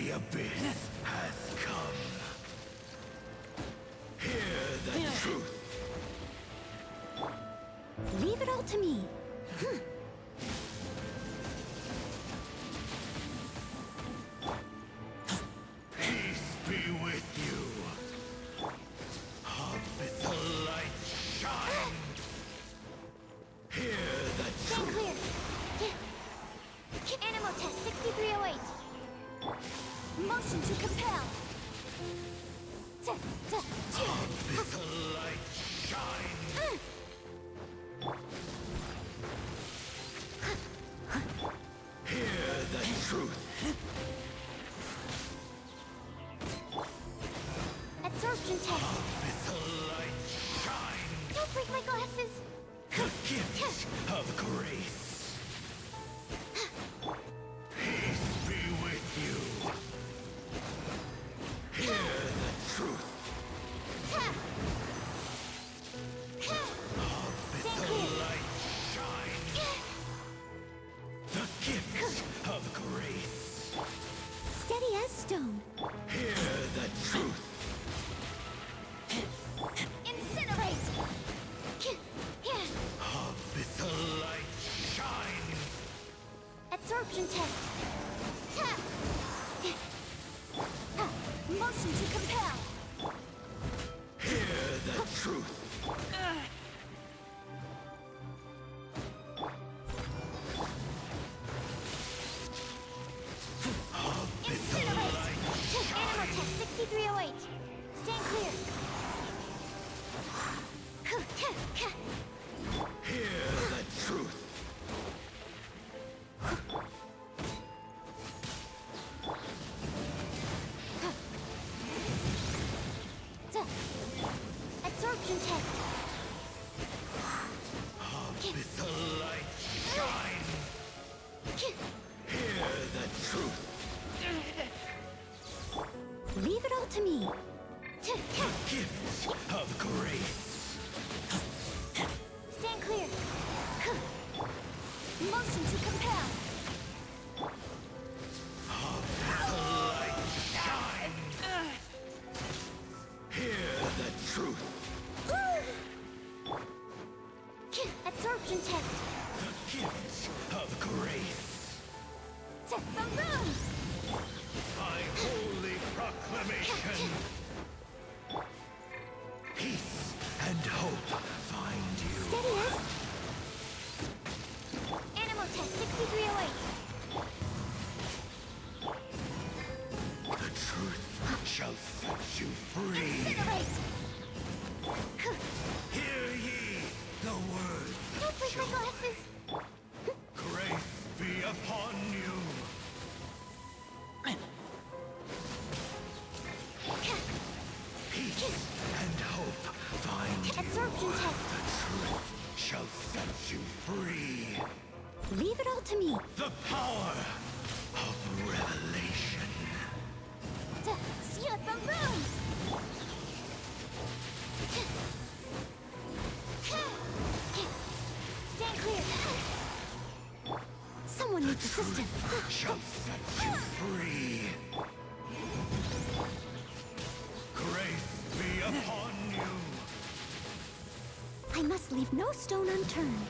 The abyss has come. Hear the truth. Leave it all to me. Peace be with you. Of the light shine. Hear the Stand truth. clear. Animal test 6308. Motion to compel. Of the light shine. Hear the truth. Absorption test. Of the light shine. Don't break my glasses. The gift of grace. Peace be with you. Hear the truth. Of Stand the clear. light shine. The gift of grace. Steady as stone. Hear the truth. Incinerate. Of the light shine. Absorption test. Motion to compel. Hear the truth. Incinerate. Animal test 6308. Stand clear. Hear the truth. Absorption test. With the light shine. Hear the truth. Leave it all to me. The gift of grace. Stand clear. Motion to compel. The light shine. Hear the truth. Absorption test. The gift of grace. Set the room. My holy proclamation. Peace and hope find you. Steady as. Animal test 6308. The truth shall set you free. Incinerate. Hear ye the word Don't of break my joy. glasses. Grace be upon you. Peace and hope find you. Absorption test. The truth shall set you free. Leave it all to me. The power of revelation. Seal the room. Stand clear. Someone needs assistance. Shall set you free. Grace be upon you. I must leave no stone unturned.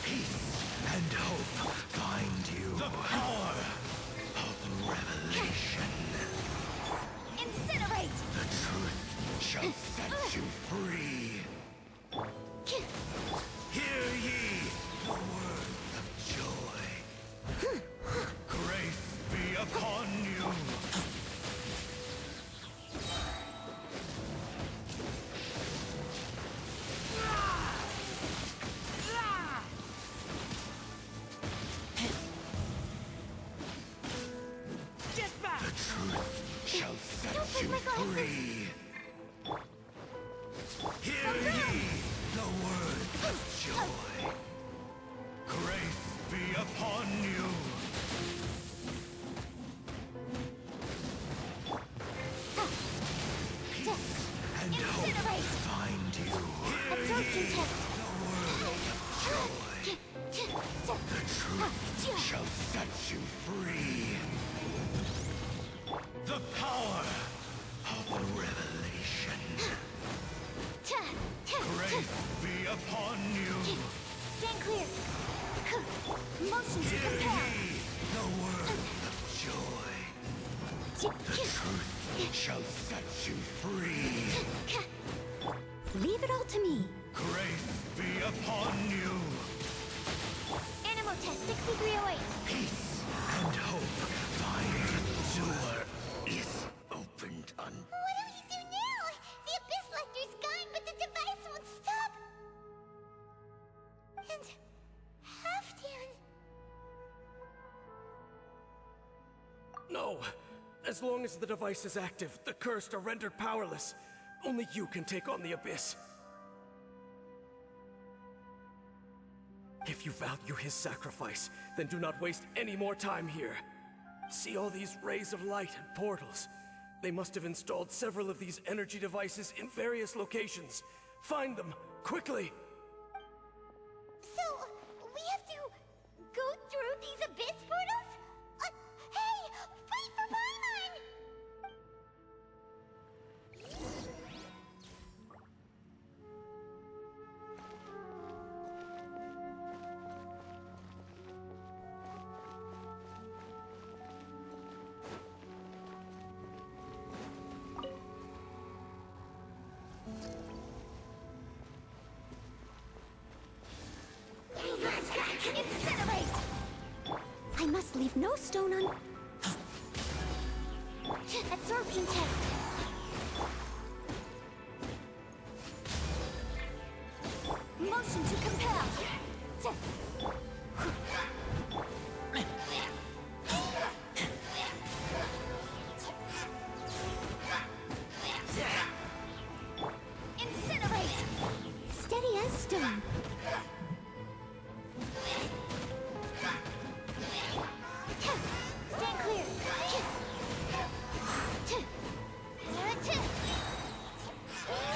Peace and hope find you. The power of revelation. Incinerate. The truth shall set you free. Hear ye the word of joy. Grace be upon you. Get back! The truth shall set Don't break you my glasses. free. Hear ye the word of joy. Grace be upon you. Peace and hope Incinerate. find you. Hear Absorption ye test. the word of joy. shall set you free. The power of the revelation. Grace be upon you. Stand clear. Motion to Hear compel. ye the word of joy. The truth shall set you free. Leave it all to me. Grace be upon you. Animal test 6308. Peace and hope find the door is opened on. What do we do now? The Abyss Lecter's gone, but the device won't stop. And Halfdan. No! As long as the device is active, the cursed are rendered powerless. Only you can take on the Abyss. If you value his sacrifice, then do not waste any more time here. See all these rays of light and portals? They must have installed several of these energy devices in various locations. Find them, quickly! So, we have to go through these Abyss portals? Hey! Wait for Paimon! Incinerate! I must leave no stone un... Absorption test. Motion to compel. Incinerate! Steady as stone. Stand clear.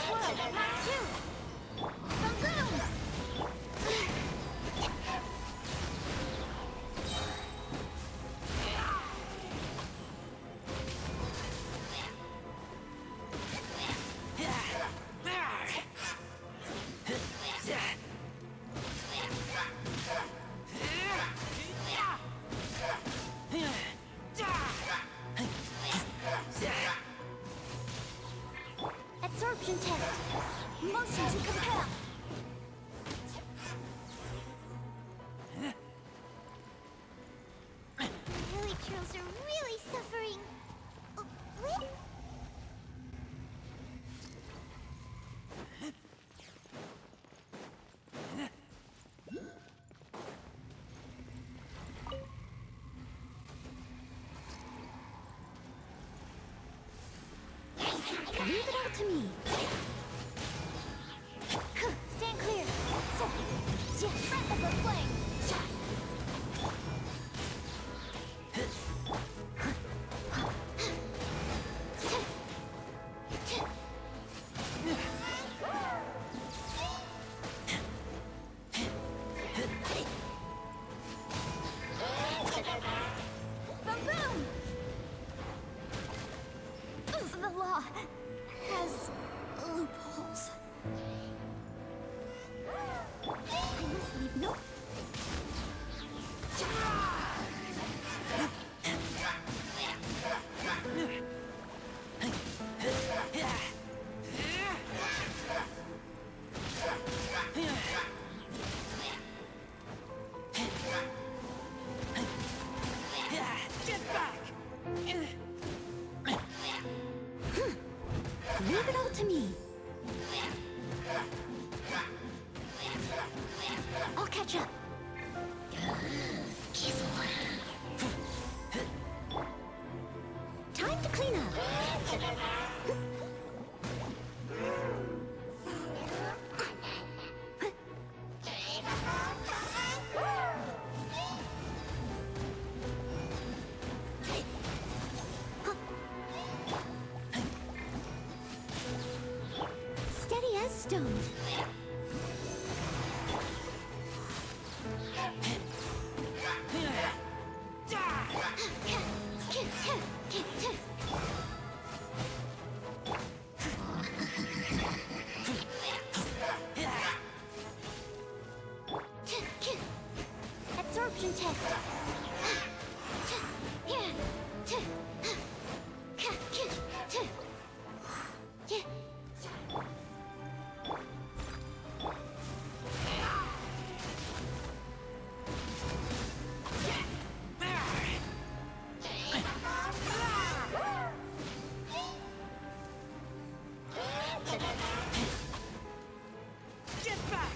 Swirl, Mark 2. Boom! Absorption test. Motion to compel. Village trolls are really suffering. What? Leave it all to me. Stand clear. Rapid flame. Boom! The law has loopholes. I must leave no... Get back! Leave it all to me. I'll catch up. Time to clean up. Steady as stone. test. Get back!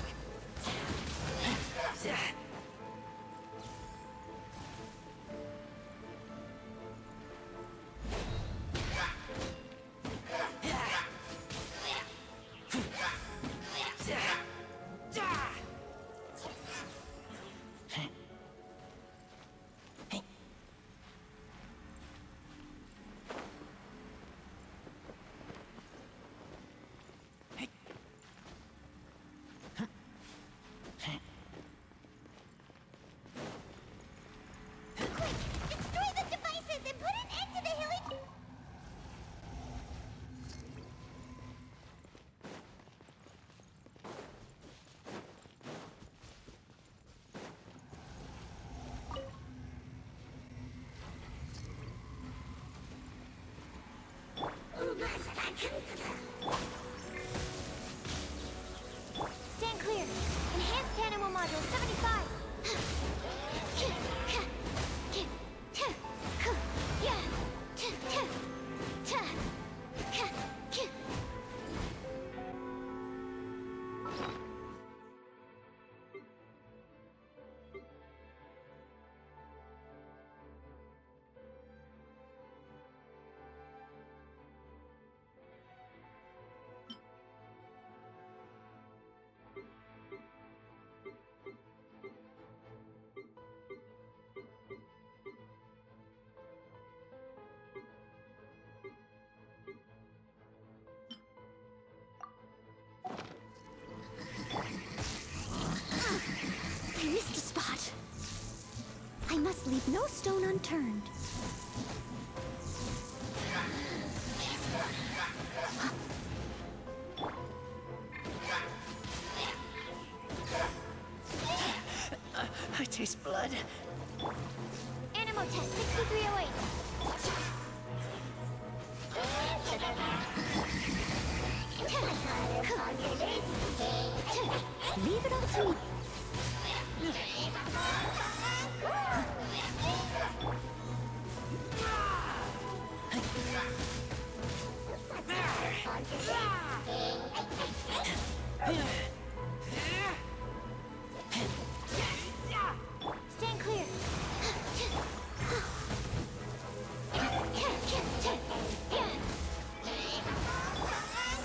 Quick! Destroy the devices and put an end to the hilly... Stand clear. Enhanced animal module 75. I missed a spot. I must leave no stone unturned. I taste blood. Animal test 6308. Leave it all to me. Stand clear.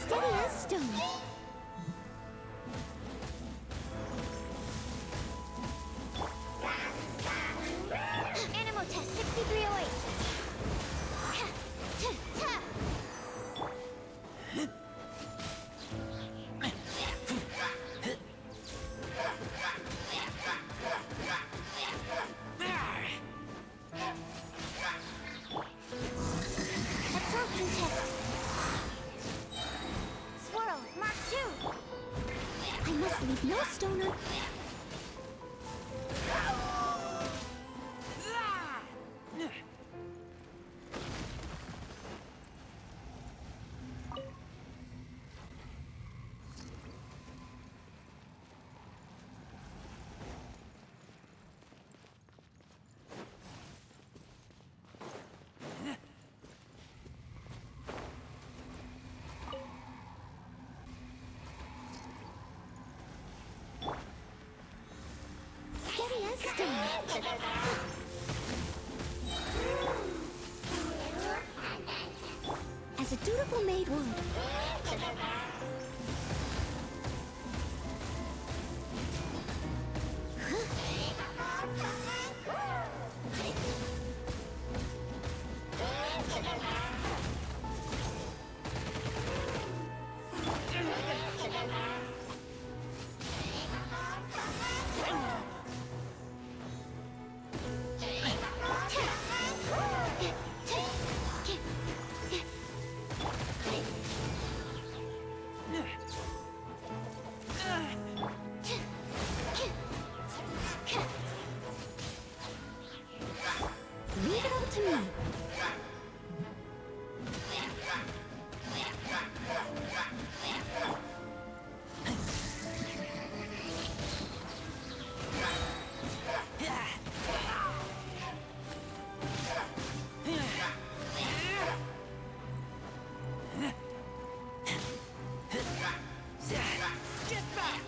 Steady as stone. Animal test 6308. Absorption test. Swirl, Mark 2. I must leave no stone unturned. Steady as stone. As a dutiful maid would. to me. Get back!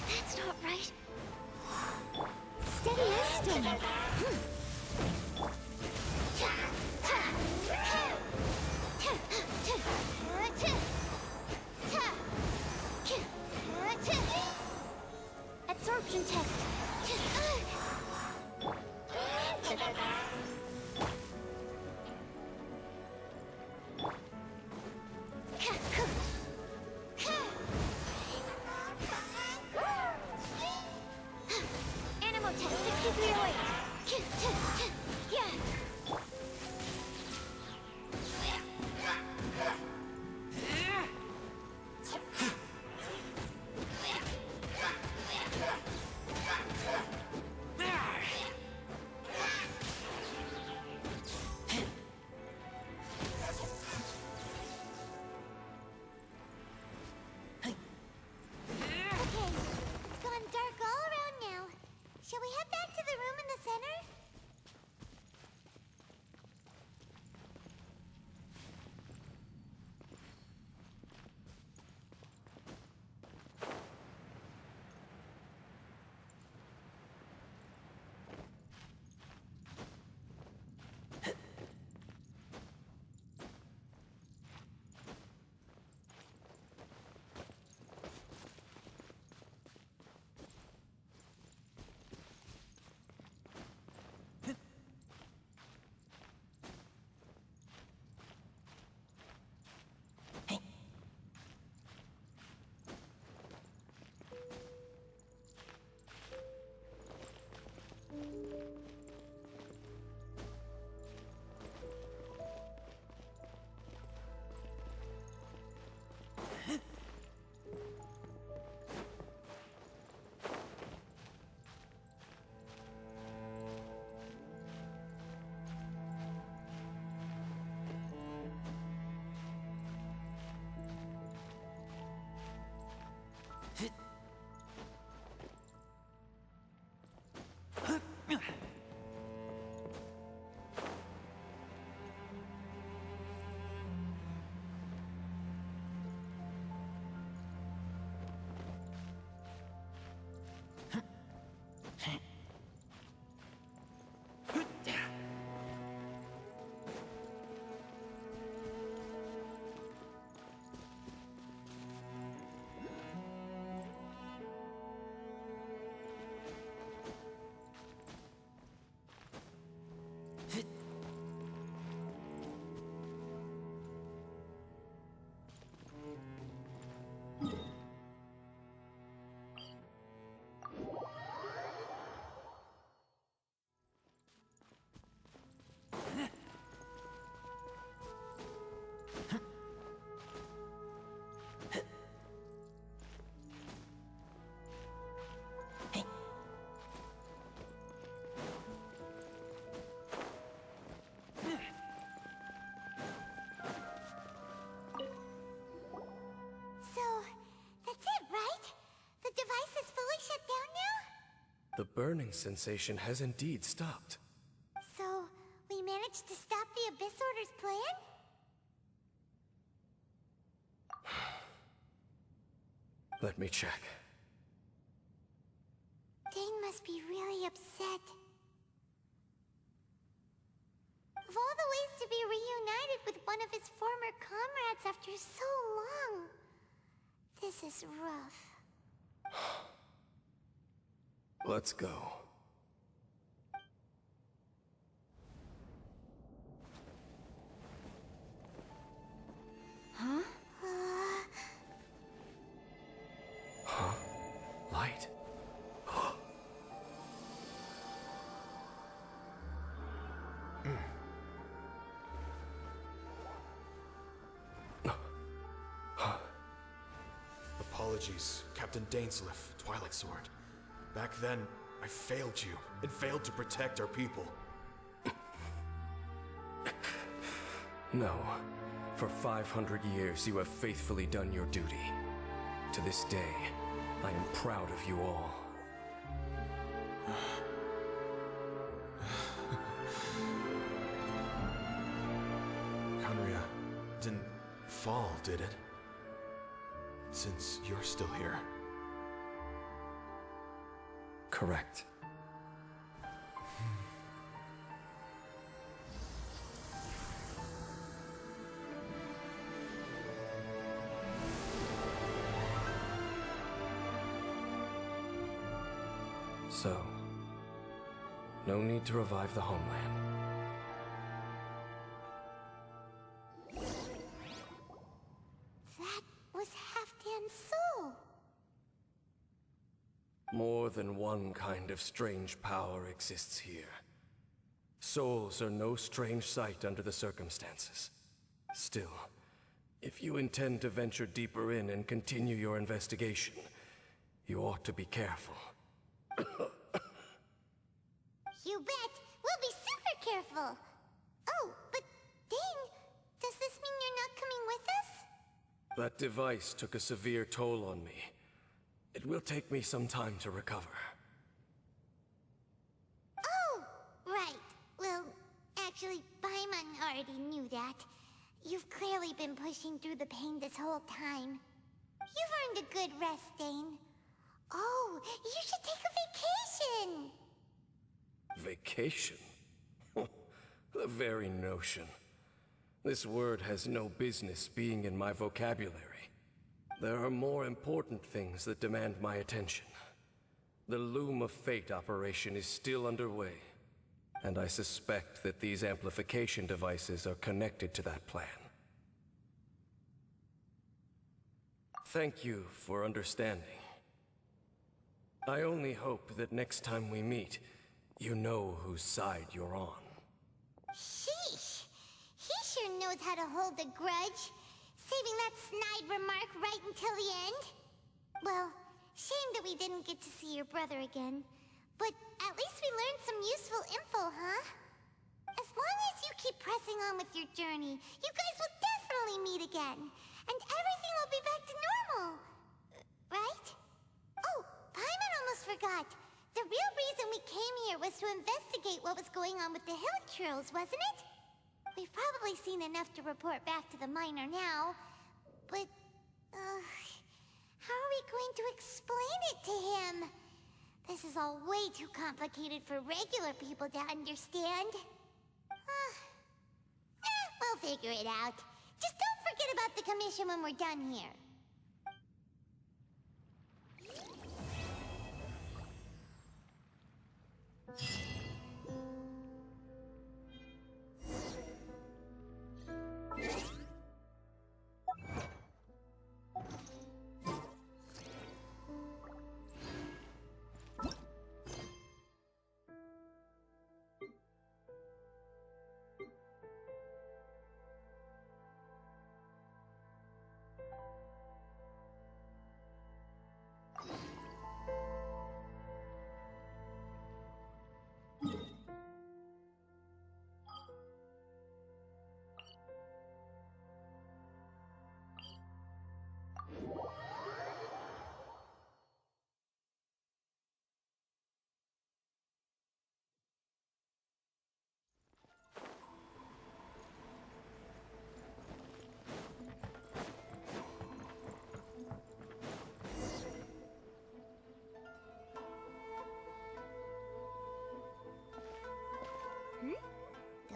That's not right. Steady as stone. Absorption test. Animal test 6308. Yeah. Okay, it's gone dark all around now. Shall we head back to the room in the center? The burning sensation has indeed stopped. So, we managed to stop the Abyss Order's plan? Let me check. Dane must be really upset. Of all the ways to be reunited with one of his former comrades after so long, this is rough. Let's go. Huh? Huh? Light? apologies, Captain Dainsleif, Twilight Sword. Back then, I failed you, and failed to protect our people. No. For 500 years, you have faithfully done your duty. To this day, I am proud of you all. Khaenri'ah didn't fall, did it? Since you're still here. Correct. So, no need to revive the homeland. That was Halfdan's soul. More than one kind of strange power exists here. Souls are no strange sight under the circumstances. Still, if you intend to venture deeper in and continue your investigation, you ought to be careful. You bet. We'll be super careful. Oh, but Dane, does this mean you're not coming with us? That device took a severe toll on me. It will take me some time to recover. Oh, right. Well, actually, Paimon already knew that. You've clearly been pushing through the pain this whole time. You've earned a good rest, Dane. Oh, you should take a vacation! Vacation? The very notion. This word has no business being in my vocabulary. There are more important things that demand my attention. The Loom of Fate operation is still underway, and I suspect that these amplification devices are connected to that plan. Thank you for understanding. I only hope that next time we meet, you know whose side you're on. Sheesh. He sure knows how to hold a grudge. Saving that snide remark right until the end. Well, shame that we didn't get to see your brother again. But at least we learned some useful info, huh? As long as you keep pressing on with your journey, you guys will definitely meet again. And everything will be back to normal. Right? Oh, Paimon almost forgot. The real reason we came here was to investigate what was going on with the Hilichurls, wasn't it? We've probably seen enough to report back to the miner now. But, how are we going to explain it to him? This is all way too complicated for regular people to understand. We'll figure it out. Just don't forget about the commission when we're done here.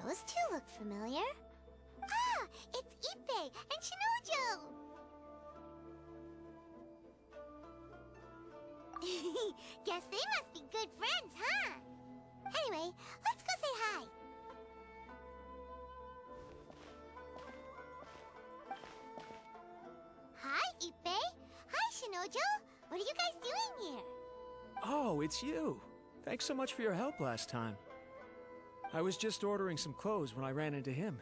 Those two look familiar. Ah! It's Ippei and Shinojo! Guess they must be good friends, huh? Anyway, let's go say hi. Hi, Ippei. Hi, Shinojo. What are you guys doing here? Oh, it's you. Thanks so much for your help last time. I was just ordering some clothes when I ran into him.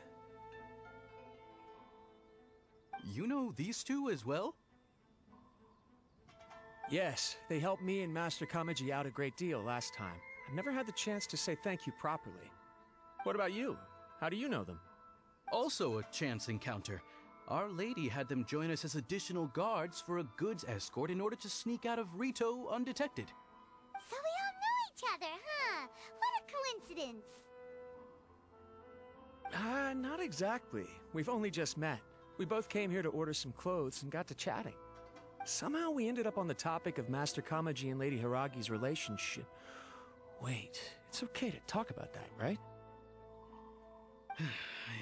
You know these two as well? Yes, they helped me and Master Kamaji out a great deal last time. I've never had the chance to say thank you properly. What about you? How do you know them? Also a chance encounter. Our lady had them join us as additional guards for a goods escort in order to sneak out of Rito undetected. So we all know each other, huh? What a coincidence. Not exactly. We've only just met. We both came here to order some clothes and got to chatting. Somehow we ended up on the topic of Master Kamaji and Lady Hiragi's relationship. Wait, it's okay to talk about that, right?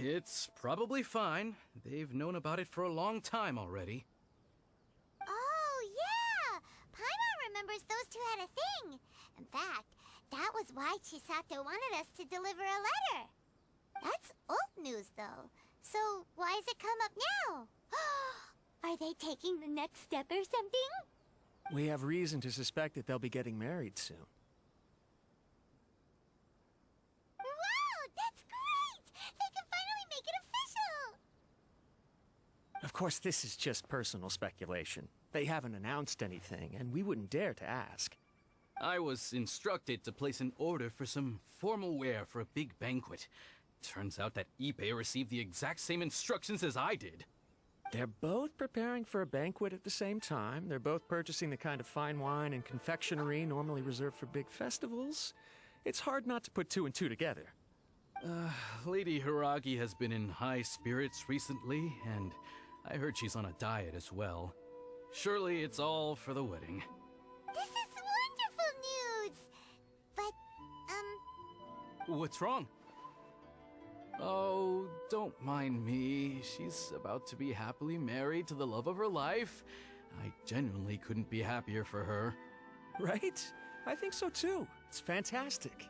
It's probably fine. They've known about it for a long time already. Oh, yeah! Paimon remembers those two had a thing. In fact, that was why Chisato wanted us to deliver a letter. That's old news, though. So why has it come up now? Are they taking the next step or something? We have reason to suspect that they'll be getting married soon. Wow, that's great! They can finally make it official! Of course, this is just personal speculation. They haven't announced anything, and we wouldn't dare to ask. I was instructed to place an order for some formal wear for a big banquet. Turns out that Ippei received the exact same instructions as I did. They're both preparing for a banquet at the same time. They're both purchasing the kind of fine wine and confectionery normally reserved for big festivals. It's hard not to put two and two together. Lady Hiragi has been in high spirits recently, and I heard she's on a diet as well. Surely it's all for the wedding. This is wonderful news! But, What's wrong? Oh, don't mind me. She's about to be happily married to the love of her life. I genuinely couldn't be happier for her. Right? I think so too. It's fantastic.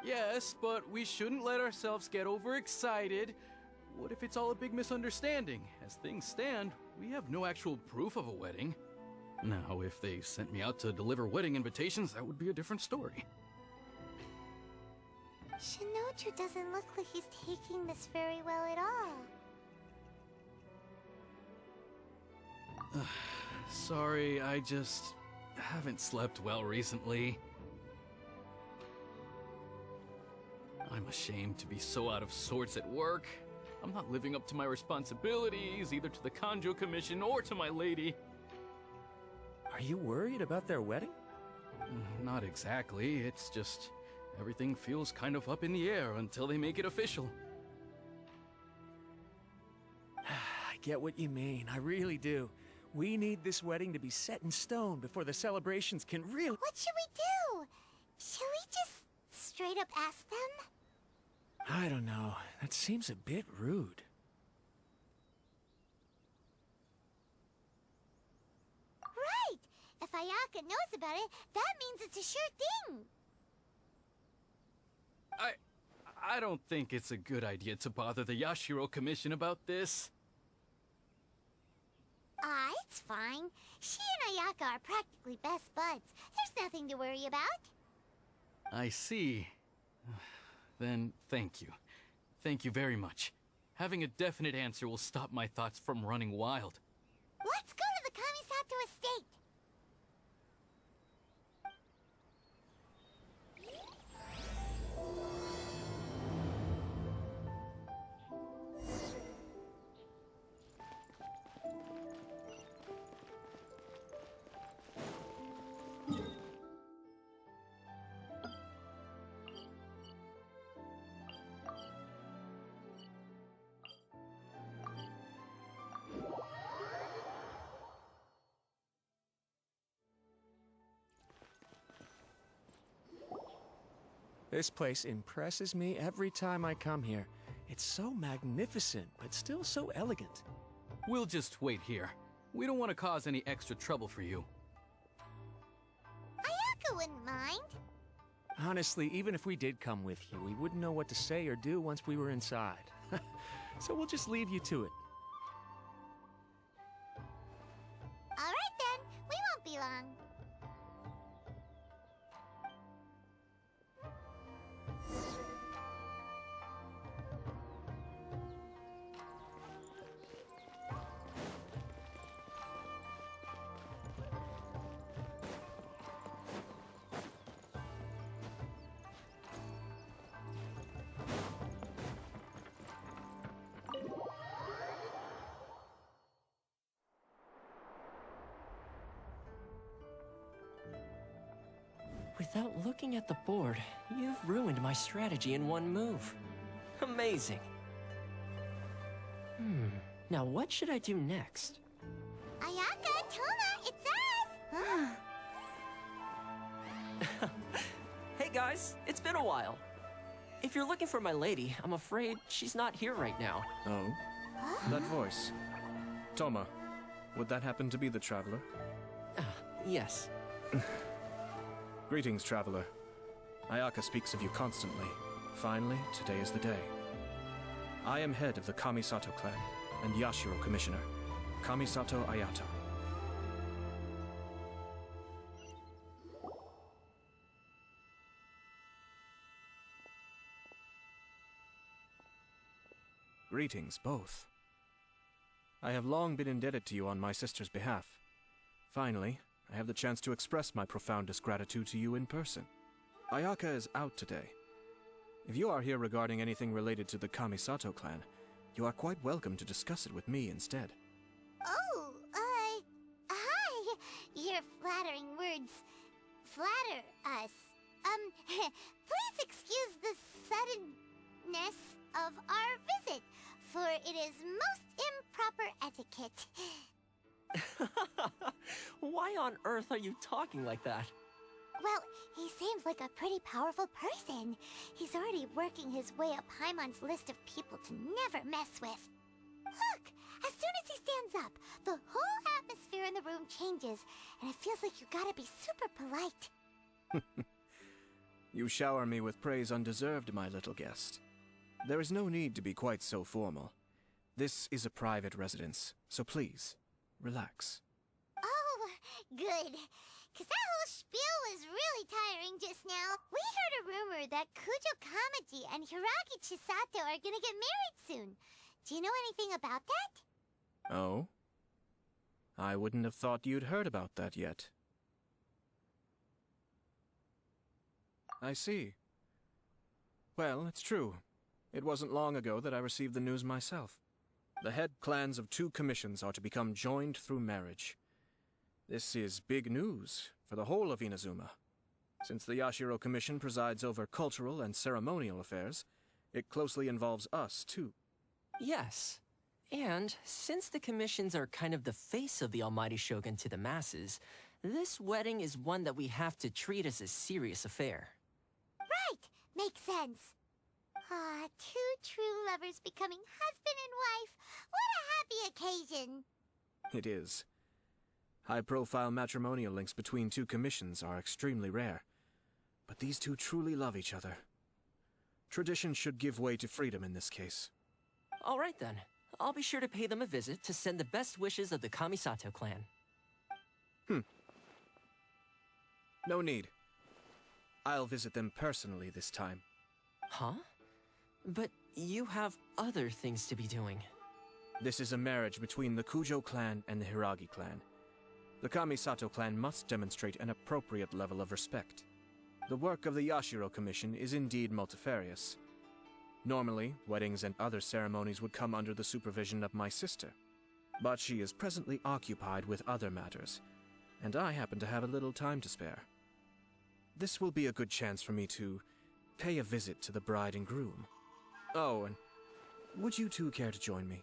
Yes, but we shouldn't let ourselves get overexcited. What if it's all a big misunderstanding? As things stand, we have no actual proof of a wedding. Now, if they sent me out to deliver wedding invitations, that would be a different story. Shinoju doesn't look like he's taking this very well at all. Sorry, I just haven't slept well recently. I'm ashamed to be so out of sorts at work. I'm not living up to my responsibilities, either to the Kanjo Commission or to my lady. Are you worried about their wedding? Not exactly, it's just everything feels kind of up in the air until they make it official. I get what you mean, I really do. We need this wedding to be set in stone before the celebrations can really— What should we do? Should we just straight up ask them? I don't know. That seems a bit rude. Right! If Ayaka knows about it, that means it's a sure thing! I don't think it's a good idea to bother the Yashiro Commission about this. It's fine. She and Ayaka are practically best buds. There's nothing to worry about. I see. Then thank you. Thank you very much. Having a definite answer will stop my thoughts from running wild. Let's go to the Kamisato estate! This place impresses me every time I come here. It's so magnificent, but still so elegant. We'll just wait here. We don't want to cause any extra trouble for you. Ayaka wouldn't mind. Honestly, even if we did come with you, we wouldn't know what to say or do once we were inside. So we'll just leave you to it. Alright then, we won't be long. Without looking at the board, you've ruined my strategy in one move. Amazing. Now what should I do next? Ayaka, Toma, it's us! Hey guys, it's been a while. If you're looking for my lady, I'm afraid she's not here right now. Oh? That voice. Toma, would that happen to be the Traveler? Yes. Greetings, Traveler. Ayaka speaks of you constantly. Finally, today is the day. I am head of the Kamisato clan and Yashiro Commissioner, Kamisato Aято. Greetings, both. I have long been indebted to you on my sister's behalf. Finally, I have the chance to express my profoundest gratitude to you in person. Ayaka is out today. If you are here regarding anything related to the Kamisato clan, you are quite welcome to discuss it with me instead. Oh, hi! Your flattering words flatter us. Please excuse the suddenness of our visit, for it is most improper etiquette. Why on earth are you talking like that? Well, he seems like a pretty powerful person. He's already working his way up Paimon's list of people to never mess with. Look! As soon as he stands up, the whole atmosphere in the room changes, and it feels like you gotta be super polite. You shower me with praise undeserved, my little guest. There is no need to be quite so formal. This is a private residence, so please, relax. Oh, good. Because that whole spiel was really tiring just now. We heard a rumor that Kujo Kamaji and Hiragi Chisato are gonna get married soon. Do you know anything about that? Oh? I wouldn't have thought you'd heard about that yet. I see. Well, it's true. It wasn't long ago that I received the news myself. The head clans of 2 commissions are to become joined through marriage. This is big news for the whole of Inazuma. Since the Yashiro Commission presides over cultural and ceremonial affairs, it closely involves us, too. Yes. And since the commissions are kind of the face of the Almighty Shogun to the masses, this wedding is one that we have to treat as a serious affair. Right! Makes sense. Ah, 2 true lovers becoming husband and wife. What a happy occasion! It is. High-profile matrimonial links between 2 commissions are extremely rare. But these 2 truly love each other. Tradition should give way to freedom in this case. All right then. I'll be sure to pay them a visit to send the best wishes of the Kamisato clan. No need. I'll visit them personally this time. Huh? But you have other things to be doing. This is a marriage between the Kujo clan and the Hiragi clan. The Kamisato clan must demonstrate an appropriate level of respect. The work of the Yashiro Commission is indeed multifarious. Normally, weddings and other ceremonies would come under the supervision of my sister. But she is presently occupied with other matters, and I happen to have a little time to spare. This will be a good chance for me to pay a visit to the bride and groom. Oh, and would you 2 care to join me?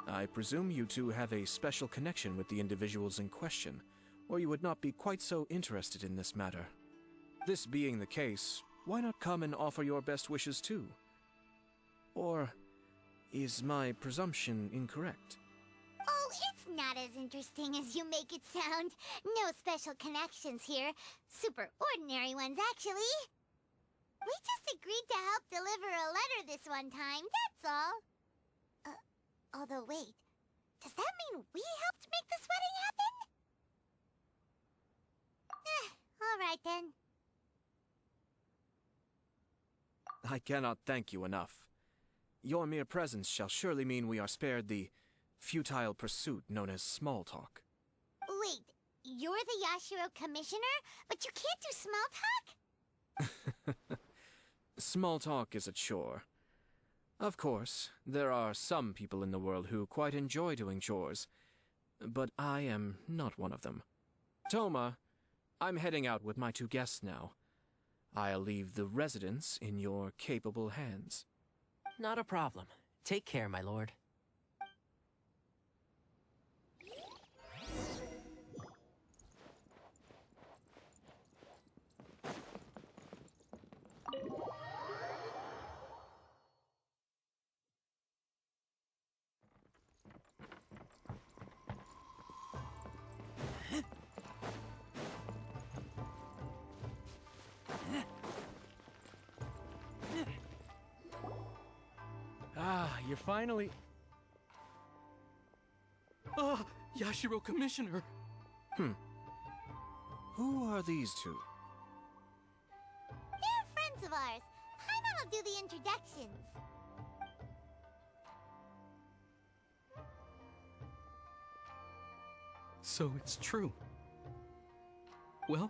I presume you 2 have a special connection with the individuals in question, or you would not be quite so interested in this matter. This being the case, why not come and offer your best wishes too? Or is my presumption incorrect? Oh, it's not as interesting as you make it sound. No special connections here. Super ordinary ones, actually. We just agreed to help deliver a letter this one time, that's all. Although, wait. Does that mean we helped make this wedding happen? All right then. I cannot thank you enough. Your mere presence shall surely mean we are spared the futile pursuit known as small talk. Wait, you're the Yashiro Commissioner, but you can't do small talk? Small talk is a chore. Of course, there are some people in the world who quite enjoy doing chores, but I am not one of them. Toma, I'm heading out with my two guests now. I'll leave the residence in your capable hands. Not a problem. Take care, my lord. Ah, you're finally... Ah, Yashiro Commissioner! Who are these two? They're friends of ours. Paimon will do the introductions. So it's true. Well,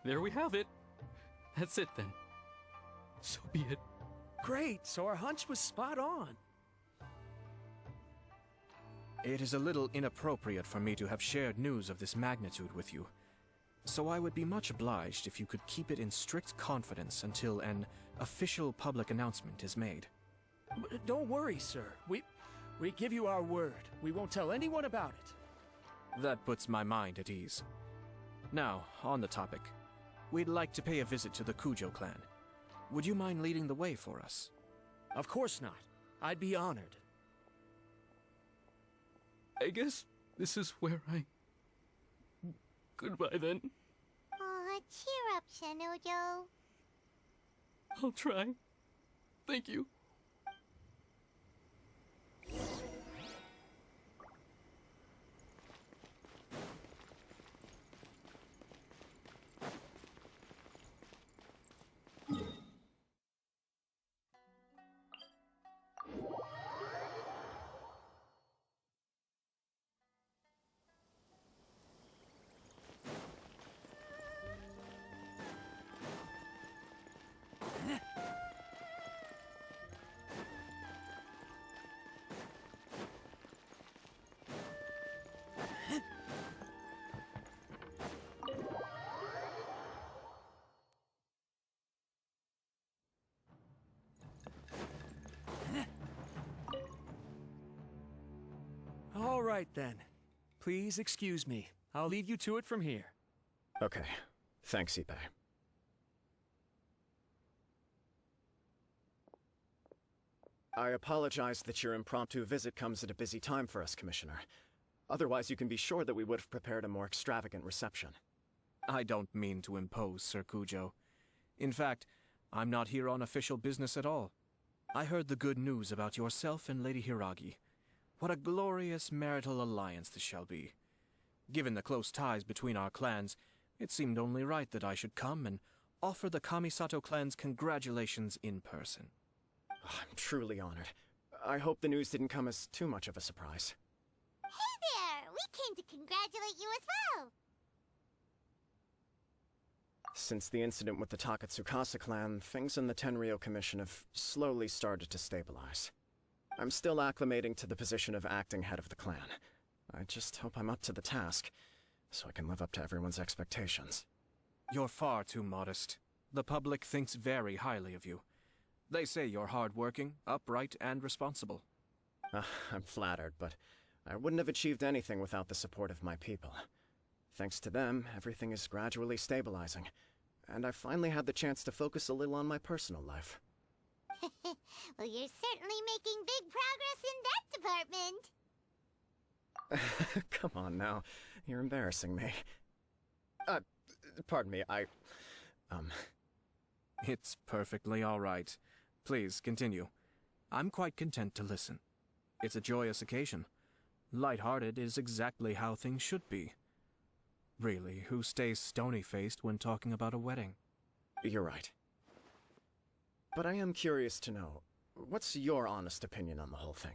there we have it. That's it then. So be it. Great, so our hunch was spot on. It is a little inappropriate for me to have shared news of this magnitude with you, so I would be much obliged if you could keep it in strict confidence until an official public announcement is made. Don't worry, sir. We give you our word. We won't tell anyone about it. That puts my mind at ease. Now, on the topic. We'd like to pay a visit to the Kujo clan. Would you mind leading the way for us? Of course not. I'd be honored. I guess this is where I... Goodbye then. Aw, cheer up, Shinojo. I'll try. Thank you. All right, then. Please excuse me. I'll leave you to it from here. Okay. Thanks, Ippei. I apologize that your impromptu visit comes at a busy time for us, Commissioner. Otherwise, you can be sure that we would have prepared a more extravagant reception. I don't mean to impose, Sir Kujo. In fact, I'm not here on official business at all. I heard the good news about yourself and Lady Hiragi. What a glorious marital alliance this shall be. Given the close ties between our clans, it seemed only right that I should come and offer the Kamisato clan's congratulations in person. I'm truly honored. I hope the news didn't come as too much of a surprise. Hey there! We came to congratulate you as well! Since the incident with the Takatsukasa clan, things in the Tenryou Commission have slowly started to stabilize. I'm still acclimating to the position of acting head of the clan. I just hope I'm up to the task, so I can live up to everyone's expectations. You're far too modest. The public thinks very highly of you. They say you're hardworking, upright, and responsible. I'm flattered, but I wouldn't have achieved anything without the support of my people. Thanks to them, everything is gradually stabilizing, and I finally had the chance to focus a little on my personal life. Well, you're certainly making big progress in that department. Come on now, you're embarrassing me. Pardon me, It's perfectly all right. Please, continue. I'm quite content to listen. It's a joyous occasion. Light-hearted is exactly how things should be. Really, who stays stony-faced when talking about a wedding? You're right. But I am curious to know, what's your honest opinion on the whole thing?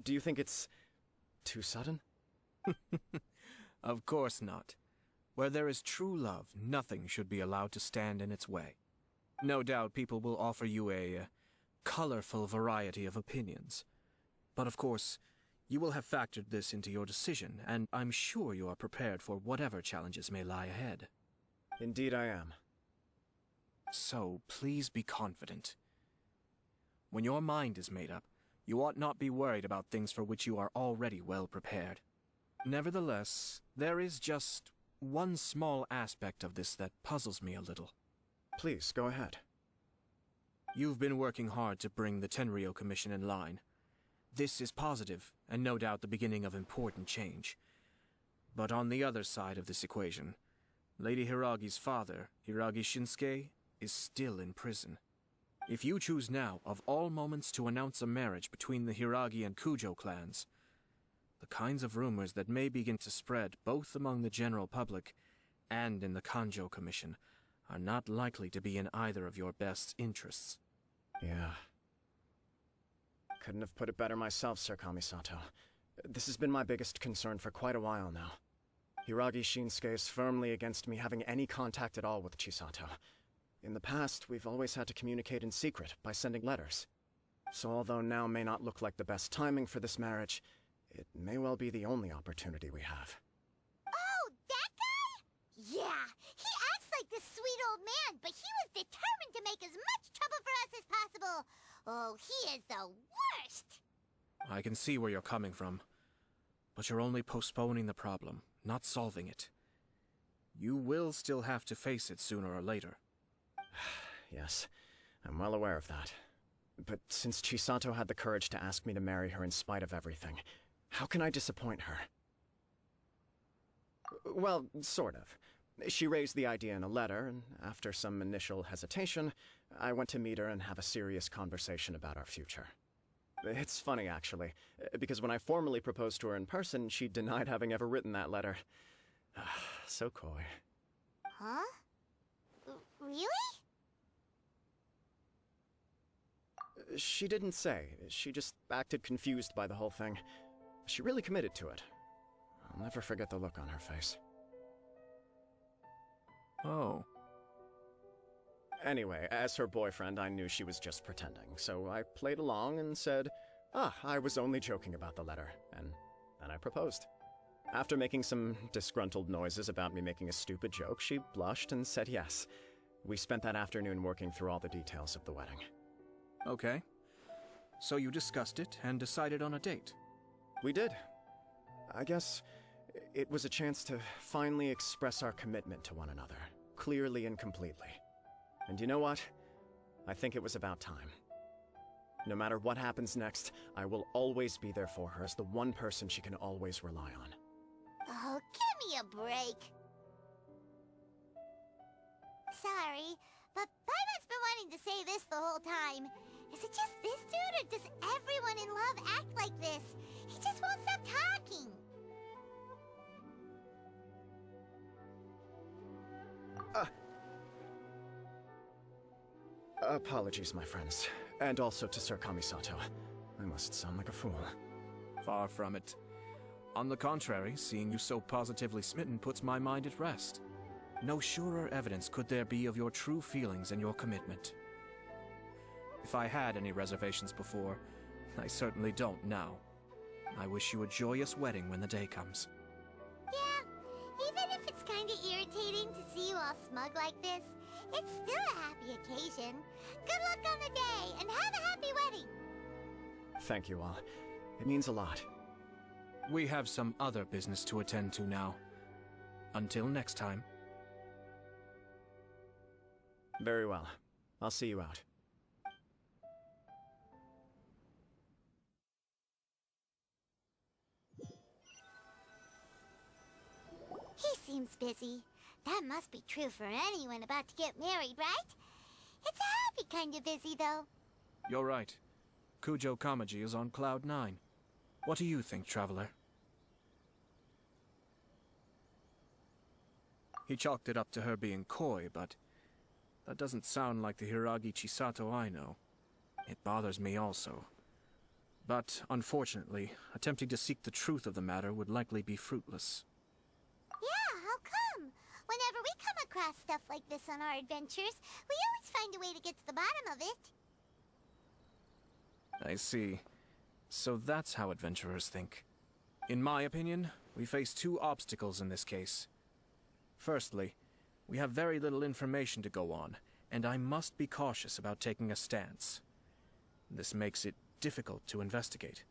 Do you think it's too sudden? Of course not. Where there is true love, nothing should be allowed to stand in its way. No doubt people will offer you a colorful variety of opinions. But of course, You will have factored this into your decision, and I'm sure you are prepared for whatever challenges may lie ahead. Indeed I am. So, please be confident. When your mind is made up, you ought not be worried about things for which you are already well prepared. Nevertheless, there is just one small aspect of this that puzzles me a little. Please, go ahead. You've been working hard to bring the Tenryou Commission in line. This is positive, and no doubt the beginning of important change. But on the other side of this equation, Lady Hiragi's father, Hiragi Shinsuke, is still in prison. If you choose now, of all moments, to announce a marriage between the Hiragi and Kujo clans, the kinds of rumors that may begin to spread both among the general public and in the Kanjo Commission are not likely to be in either of your best interests. Yeah. Couldn't have put it better myself, Sir Kamisato. This has been my biggest concern for quite a while now. Hiragi Shinsuke is firmly against me having any contact at all with Chisato. In the past, we've always had to communicate in secret by sending letters. So although now may not look like the best timing for this marriage, it may well be the only opportunity we have. Oh, that guy? Yeah, he acts like this sweet old man, but he was determined to make as much trouble for us as possible. Oh, he is the worst! I can see where you're coming from, but you're only postponing the problem, not solving it. You will still have to face it sooner or later. Yes, I'm well aware of that. But since Chisato had the courage to ask me to marry her in spite of everything, how can I disappoint her? Well, sort of. She raised the idea in a letter, and after some initial hesitation, I went to meet her and have a serious conversation about our future. It's funny, actually, because when I formally proposed to her in person, she denied having ever written that letter. So coy. Huh? Really? She didn't say. She just acted confused by the whole thing. She really committed to it. I'll never forget the look on her face. Oh. Anyway, as her boyfriend, I knew she was just pretending, so I played along and said, I was only joking about the letter, and then I proposed. After making some disgruntled noises about me making a stupid joke, she blushed and said yes. We spent that afternoon working through all the details of the wedding. Okay. So you discussed it and decided on a date? We did. I guess it was a chance to finally express our commitment to one another, clearly and completely. And you know what? I think it was about time. No matter what happens next, I will always be there for her as the one person she can always rely on. Oh, give me a break. Sorry, but Paimon's been wanting to say this the whole time. Is it just this dude, or does everyone in love act like this? He just won't stop talking. Apologies, my friends. And also to Sir Kamisato. I must sound like a fool. Far from it. On the contrary, seeing you so positively smitten puts my mind at rest. No surer evidence could there be of your true feelings and your commitment. If I had any reservations before, I certainly don't now. I wish you a joyous wedding when the day comes. Yeah, even if it's kinda irritating to see you all smug like this, it's still a happy occasion. Good luck on the day, and have a happy wedding! Thank you all. It means a lot. We have some other business to attend to now. Until next time. Very well. I'll see you out. He seems busy. That must be true for anyone about to get married, right? It's a happy kind of busy, though. You're right. Kujo Kamaji is on Cloud 9. What do you think, Traveler? He chalked it up to her being coy, but that doesn't sound like the Hiragi Chisato I know. It bothers me also. But, unfortunately, attempting to seek the truth of the matter would likely be fruitless. Yeah, how come? Whenever we come across stuff like this on our adventures, we always find a way to get to the bottom of it. I see. So that's how adventurers think. In my opinion, we face two obstacles in this case. Firstly, we have very little information to go on, and I must be cautious about taking a stance. This makes it difficult to investigate.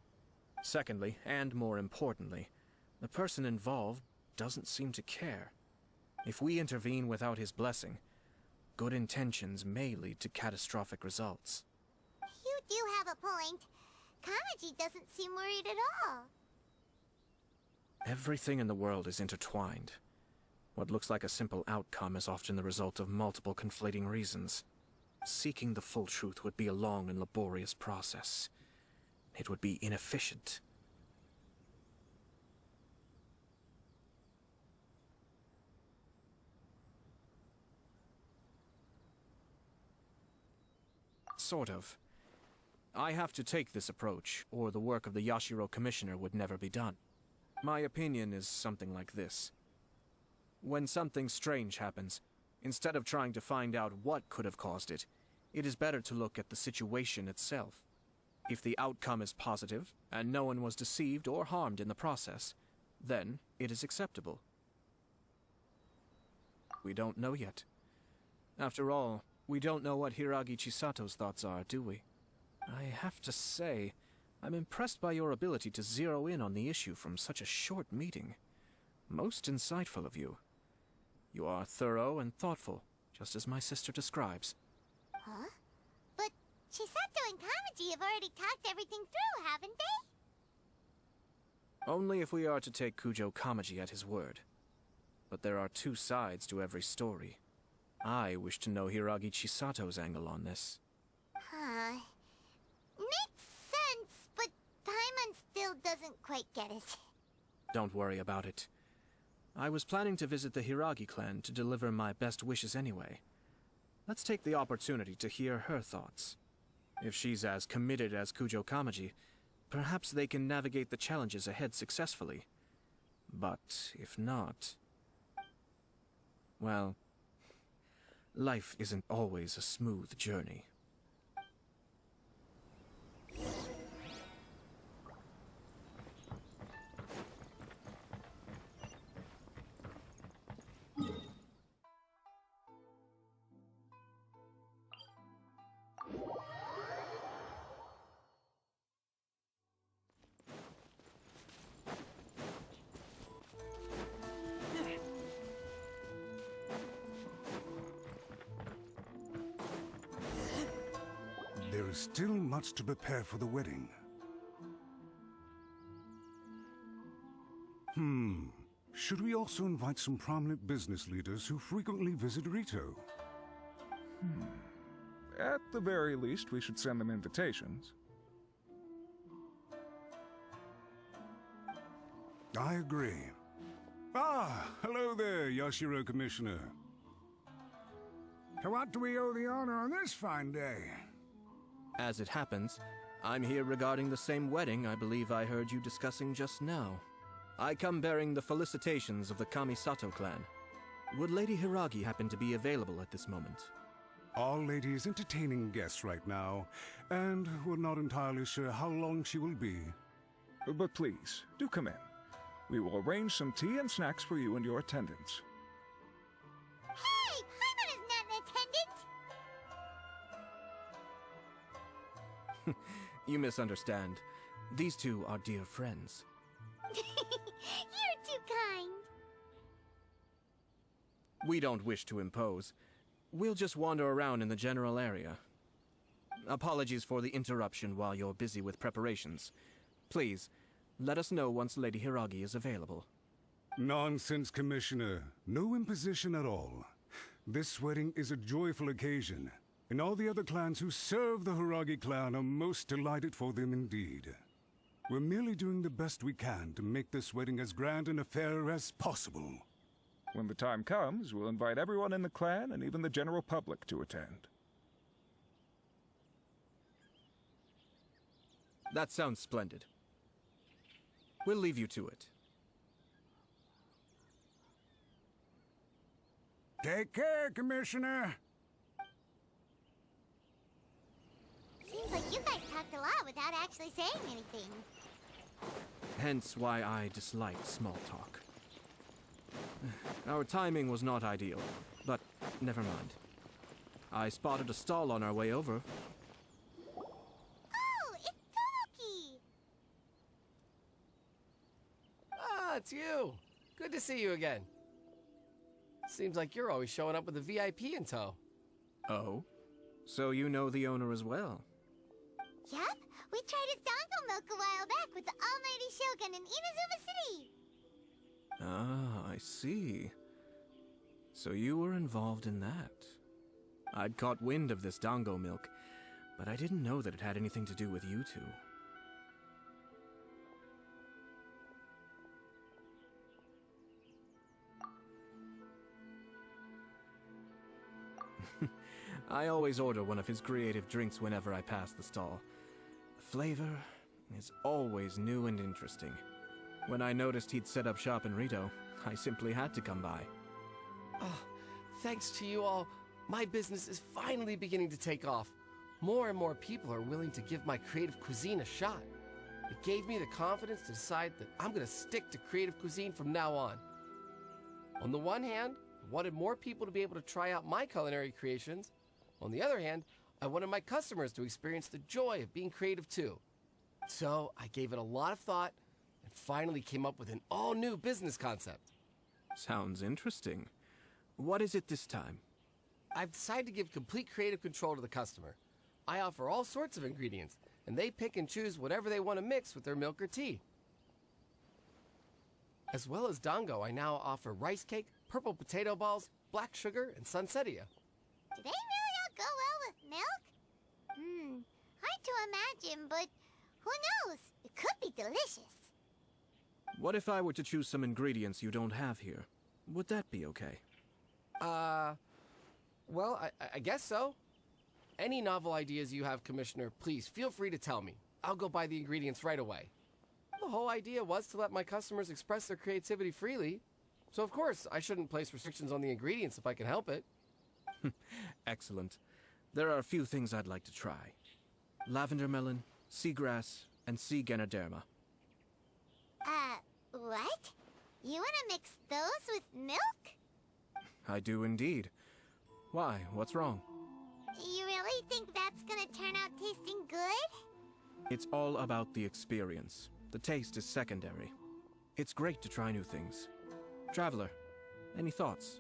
Secondly, and more importantly, the person involved doesn't seem to care. If we intervene without his blessing, good intentions may lead to catastrophic results. You do have a point. Kamaji doesn't seem worried at all. Everything in the world is intertwined. What looks like a simple outcome is often the result of multiple conflating reasons. Seeking the full truth would be a long and laborious process. It would be inefficient. Sort of. I have to take this approach, or the work of the Yashiro Commissioner would never be done. My opinion is something like this. When something strange happens, instead of trying to find out what could have caused it, it is better to look at the situation itself. If the outcome is positive, and no one was deceived or harmed in the process, then it is acceptable. We don't know yet. After all, we don't know what Hiragi Chisato's thoughts are, do we? I have to say, I'm impressed by your ability to zero in on the issue from such a short meeting. Most insightful of you. You are thorough and thoughtful, just as my sister describes. Huh? But Chisato and Kamaji have already talked everything through, haven't they? Only if we are to take Kujo Kamaji at his word. But there are two sides to every story. I wish to know Hiragi Chisato's angle on this. Huh. Makes sense, but Paimon still doesn't quite get it. Don't worry about it. I was planning to visit the Hiragi clan to deliver my best wishes anyway. Let's take the opportunity to hear her thoughts. If she's as committed as Kujo Kamaji, perhaps they can navigate the challenges ahead successfully. But if not... well, life isn't always a smooth journey. There is still much to prepare for the wedding. Should we also invite some prominent business leaders who frequently visit Rito? At the very least, we should send them invitations. I agree. Ah, hello there, Yashiro Commissioner. To what do we owe the honor on this fine day? As it happens, I'm here regarding the same wedding I believe I heard you discussing just now. I come bearing the felicitations of the Kamisato clan. Would Lady Hiragi happen to be available at this moment? Our lady is entertaining guests right now, and we're not entirely sure how long she will be. But please, do come in. We will arrange some tea and snacks for you and your attendants. Hey! Paimon is not an attendant! You misunderstand. These two are dear friends. You're too kind. We don't wish to impose. We'll just wander around in the general area. Apologies for the interruption while you're busy with preparations. Please, let us know once Lady Hiragi is available. Nonsense, Commissioner. No imposition at all. This wedding is a joyful occasion, and all the other clans who serve the Hiragi clan are most delighted for them indeed. We're merely doing the best we can to make this wedding as grand an affair as possible. When the time comes, we'll invite everyone in the clan and even the general public to attend. That sounds splendid. We'll leave you to it. Take care, Commissioner. Seems like you guys talked a lot without actually saying anything. Hence why I dislike small talk. Our timing was not ideal, but never mind. I spotted a stall on our way over. Oh, it's Tomoki! Ah, it's you. Good to see you again. Seems like you're always showing up with a VIP in tow. Oh? So you know the owner as well? Yep, we tried his dango milk a while back with the Almighty Shogun in Inazuma City. Ah, I see. So you were involved in that. I'd caught wind of this dango milk, but I didn't know that it had anything to do with you two. I always order one of his creative drinks whenever I pass the stall. The flavor is always new and interesting. When I noticed he'd set up shop in Rito, I simply had to come by. Oh, thanks to you all, my business is finally beginning to take off. More and more people are willing to give my creative cuisine a shot. It gave me the confidence to decide that I'm going to stick to creative cuisine from now on. On the one hand, I wanted more people to be able to try out my culinary creations. On the other hand, I wanted my customers to experience the joy of being creative too. So I gave it a lot of thought and finally came up with an all-new business concept. Sounds interesting. What is it this time? I've decided to give complete creative control to the customer. I offer all sorts of ingredients, and they pick and choose whatever they want to mix with their milk or tea. As well as dango, I now offer rice cake, purple potato balls, black sugar, and sunsettia. Do they really all go well with milk? Hard to imagine, but who knows? It could be delicious. What if I were to choose some ingredients you don't have here? Would that be okay? Well, I guess so. Any novel ideas you have, Commissioner, please feel free to tell me. I'll go buy the ingredients right away. The whole idea was to let my customers express their creativity freely. So of course, I shouldn't place restrictions on the ingredients if I can help it. Excellent. There are a few things I'd like to try. Lavender melon, seagrass, and sea ganoderma. What? You wanna mix those with milk? I do indeed. Why? What's wrong? You really think that's gonna turn out tasting good? It's all about the experience. The taste is secondary. It's great to try new things. Traveler, any thoughts?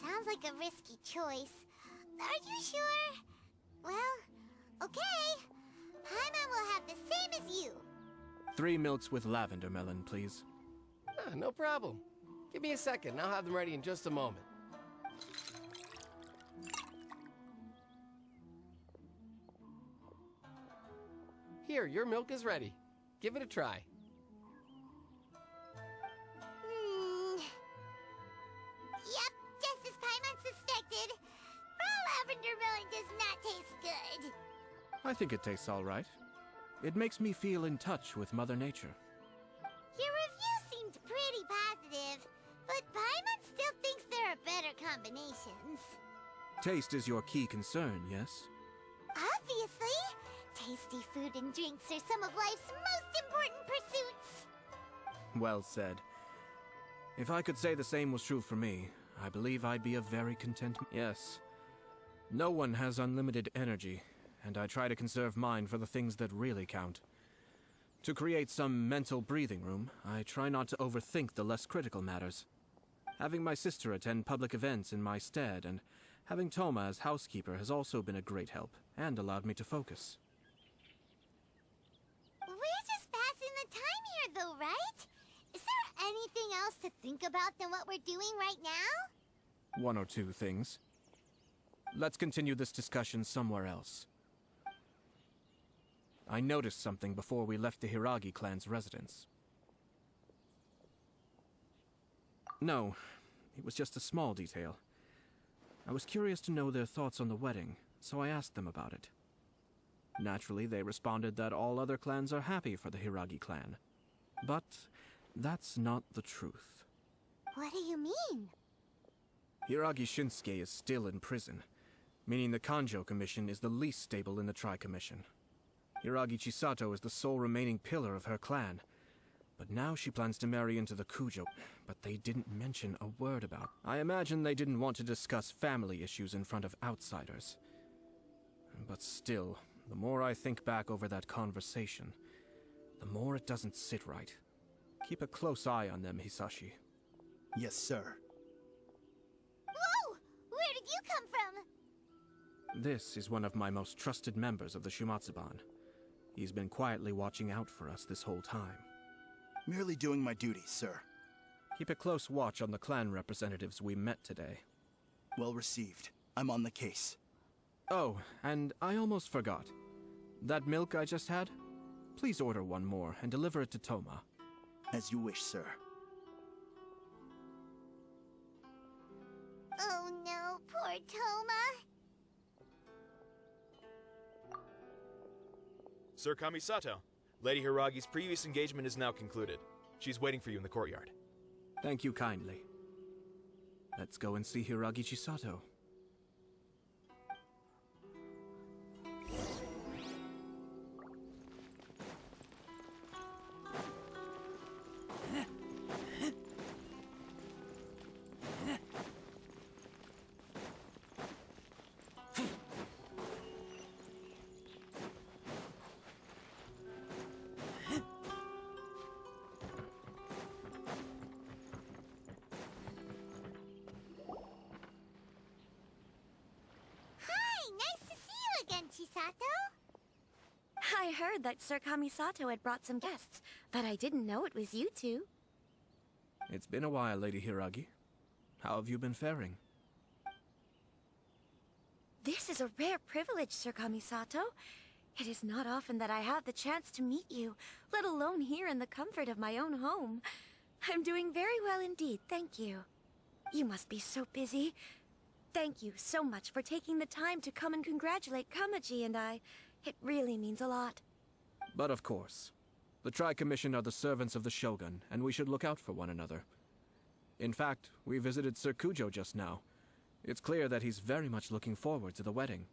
Sounds like a risky choice. Are you sure? Well, okay. Paimon will have the same as you. 3 milks with lavender melon, please. No problem. Give me a second, I'll have them ready in just a moment. Here, your milk is ready. Give it a try. Yep, just as Paimon suspected. Raw lavender melon does not taste good. I think it tastes all right. It makes me feel in touch with Mother Nature. Your review seemed pretty positive, but Paimon still thinks there are better combinations. Taste is your key concern, yes? Obviously! Tasty food and drinks are some of life's most important pursuits. Well said. If I could say the same was true for me, I believe I'd be a very content... Yes. No one has unlimited energy, and I try to conserve mine for the things that really count. To create some mental breathing room, I try not to overthink the less critical matters. Having my sister attend public events in my stead and having Toma as housekeeper has also been a great help and allowed me to focus. We're just passing the time here though, right? Is there anything else to think about than what we're doing right now? 1 or 2 things. Let's continue this discussion somewhere else. I noticed something before we left the Hiragi clan's residence. No, it was just a small detail. I was curious to know their thoughts on the wedding, so I asked them about it. Naturally, they responded that all other clans are happy for the Hiragi clan. But That's not the truth. What do you mean? Hiragi Shinsuke is still in prison, meaning the Kanjo Commission is the least stable in the Tri-Commission. Hiragi Chisato is the sole remaining pillar of her clan, but now she plans to marry into the Kujo, but they didn't mention a word about. I imagine they didn't want to discuss family issues in front of outsiders. But still, the more I think back over that conversation, the more it doesn't sit right. Keep a close eye on them, Hisashi. Yes, sir. Whoa! Where did you come from? This is one of my most trusted members of the Shumatsuban. He's been quietly watching out for us this whole time. Merely doing my duty, sir. Keep a close watch on the clan representatives we met today. Well received. I'm on the case. Oh, and I almost forgot. That milk I just had? Please order one more and deliver it to Toma. As you wish, sir. Oh no, poor Toma. Sir Kamisato, Lady Hiragi's previous engagement is now concluded. She's waiting for you in the courtyard. Thank you kindly. Let's go and see Hiragi Chisato. Chisato? I heard that Sir Kamisato had brought some guests, but I didn't know it was you two. It's been a while, Lady Hiragi. How have you been faring? This is a rare privilege, Sir Kamisato. It is not often that I have the chance to meet you, let alone here in the comfort of my own home. I'm doing very well indeed, thank you. You must be so busy. Thank you so much for taking the time to come and congratulate Kamaji and I. It really means a lot. But of course. The Tri-Commission are the servants of the Shogun, and we should look out for one another. In fact, we visited Sir Kujo just now. It's clear that he's very much looking forward to the wedding.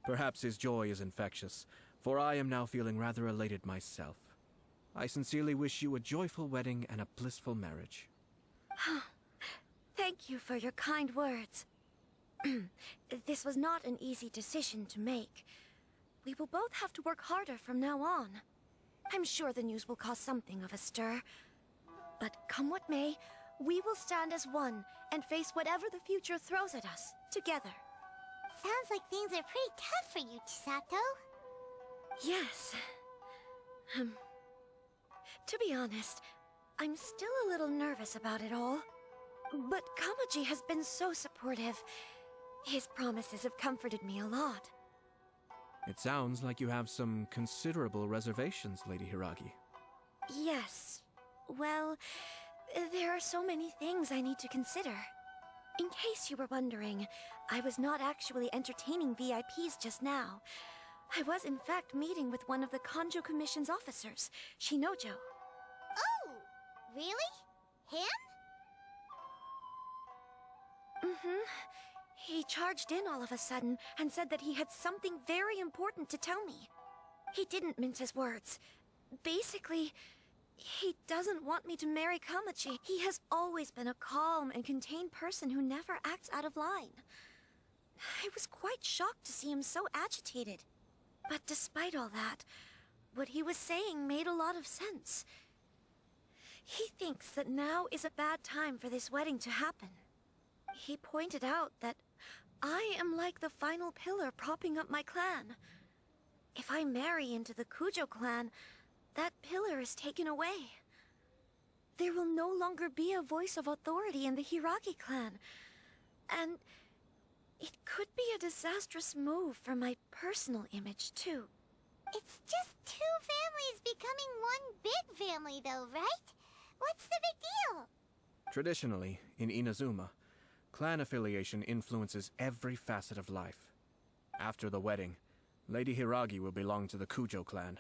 Perhaps his joy is infectious, for I am now feeling rather elated myself. I sincerely wish you a joyful wedding and a blissful marriage. Thank you for your kind words. This was not an easy decision to make. We will both have to work harder from now on. I'm sure the news will cause something of a stir. But come what may, we will stand as one and face whatever the future throws at us, together. Sounds like things are pretty tough for you, Chisato. Yes. To be honest, I'm still a little nervous about it all. But Kamaji has been so supportive. His promises have comforted me a lot. It sounds like you have some considerable reservations, Lady Hiragi. Yes. Well, there are so many things I need to consider. In case you were wondering, I was not actually entertaining VIPs just now. I was in fact meeting with one of the Kanjo Commission's officers, Shinojo. Oh, really? Him? He charged in all of a sudden and said that he had something very important to tell me. He didn't mince his words. Basically, he doesn't want me to marry Kamaji. He has always been a calm and contained person who never acts out of line. I was quite shocked to see him so agitated. But despite all that, what he was saying made a lot of sense. He thinks that now is a bad time for this wedding to happen. He pointed out that I am like the final pillar propping up my clan. If I marry into the Kujo clan, that pillar is taken away. There will no longer be a voice of authority in the Hiragi clan. And it could be a disastrous move for my personal image, too. It's just two families becoming one big family, though, right? What's the big deal? Traditionally, in Inazuma, clan affiliation influences every facet of life. After the wedding, Lady Hiragi will belong to the Kujo clan.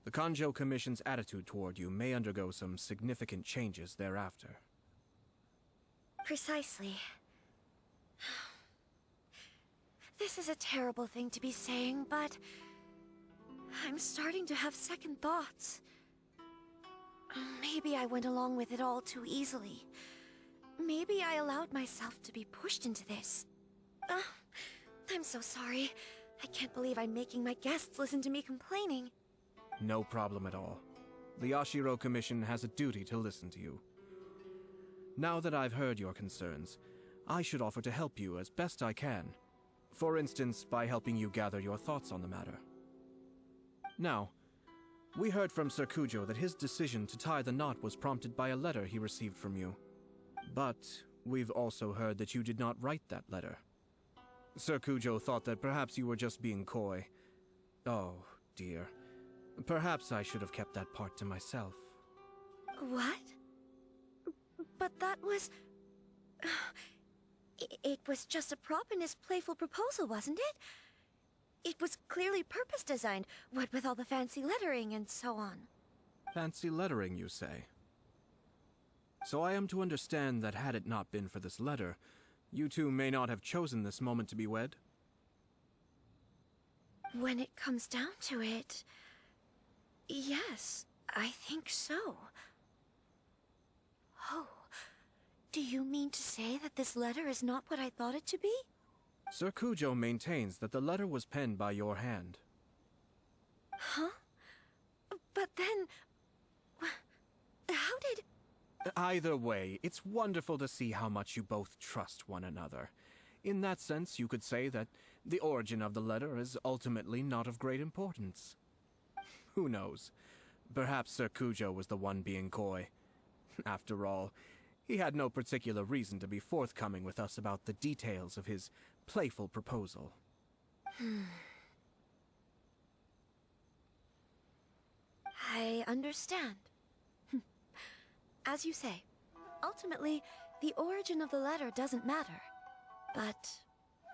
The Kanjo Commission's attitude toward you may undergo some significant changes thereafter. Precisely. This is a terrible thing to be saying, but I'm starting to have second thoughts. Maybe I went along with it all too easily. Maybe I allowed myself to be pushed into this. I'm so sorry. I can't believe I'm making my guests listen to me complaining. No problem at all. The Yashiro Commission has a duty to listen to you. Now that I've heard your concerns, I should offer to help you as best I can. For instance, by helping you gather your thoughts on the matter. Now, we heard from Sir Kujo that his decision to tie the knot was prompted by a letter he received from you. But we've also heard that you did not write that letter. Sir Kujo thought that perhaps you were just being coy. Oh, dear. Perhaps I should have kept that part to myself. What? But that was... It was just a prop in his playful proposal, wasn't it? It was clearly purpose-designed, what with all the fancy lettering and so on. Fancy lettering, you say? So I am to understand that had it not been for this letter, you two may not have chosen this moment to be wed? When it comes down to it... yes, I think so. Oh, do you mean to say that this letter is not what I thought it to be? Sir Kujo maintains that the letter was penned by your hand. Huh? But then... how did... Either way, it's wonderful to see how much you both trust one another. In that sense, you could say that the origin of the letter is ultimately not of great importance. Who knows? Perhaps Sir Kujo was the one being coy. After all, he had no particular reason to be forthcoming with us about the details of his playful proposal. I understand. As you say, ultimately, the origin of the letter doesn't matter. But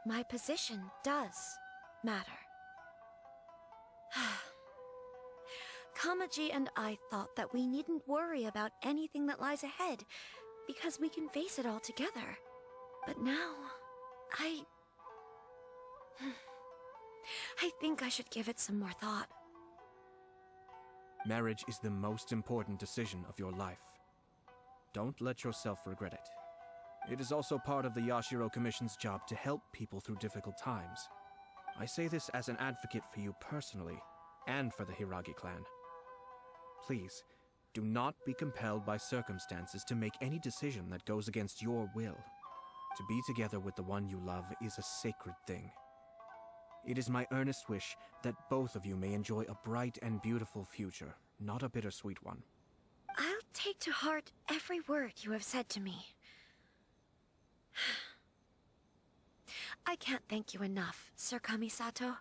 my position does matter. Kamaji and I thought that we needn't worry about anything that lies ahead, because we can face it all together. But now, I think I should give it some more thought. Marriage is the most important decision of your life. Don't let yourself regret it. It is also part of the Yashiro Commission's job to help people through difficult times. I say this as an advocate for you personally, and for the Hiragi clan. Please, do not be compelled by circumstances to make any decision that goes against your will. To be together with the one you love is a sacred thing. It is my earnest wish that both of you may enjoy a bright and beautiful future, not a bittersweet one. I'll take to heart every word you have said to me. I can't thank you enough, Sir Kamisato.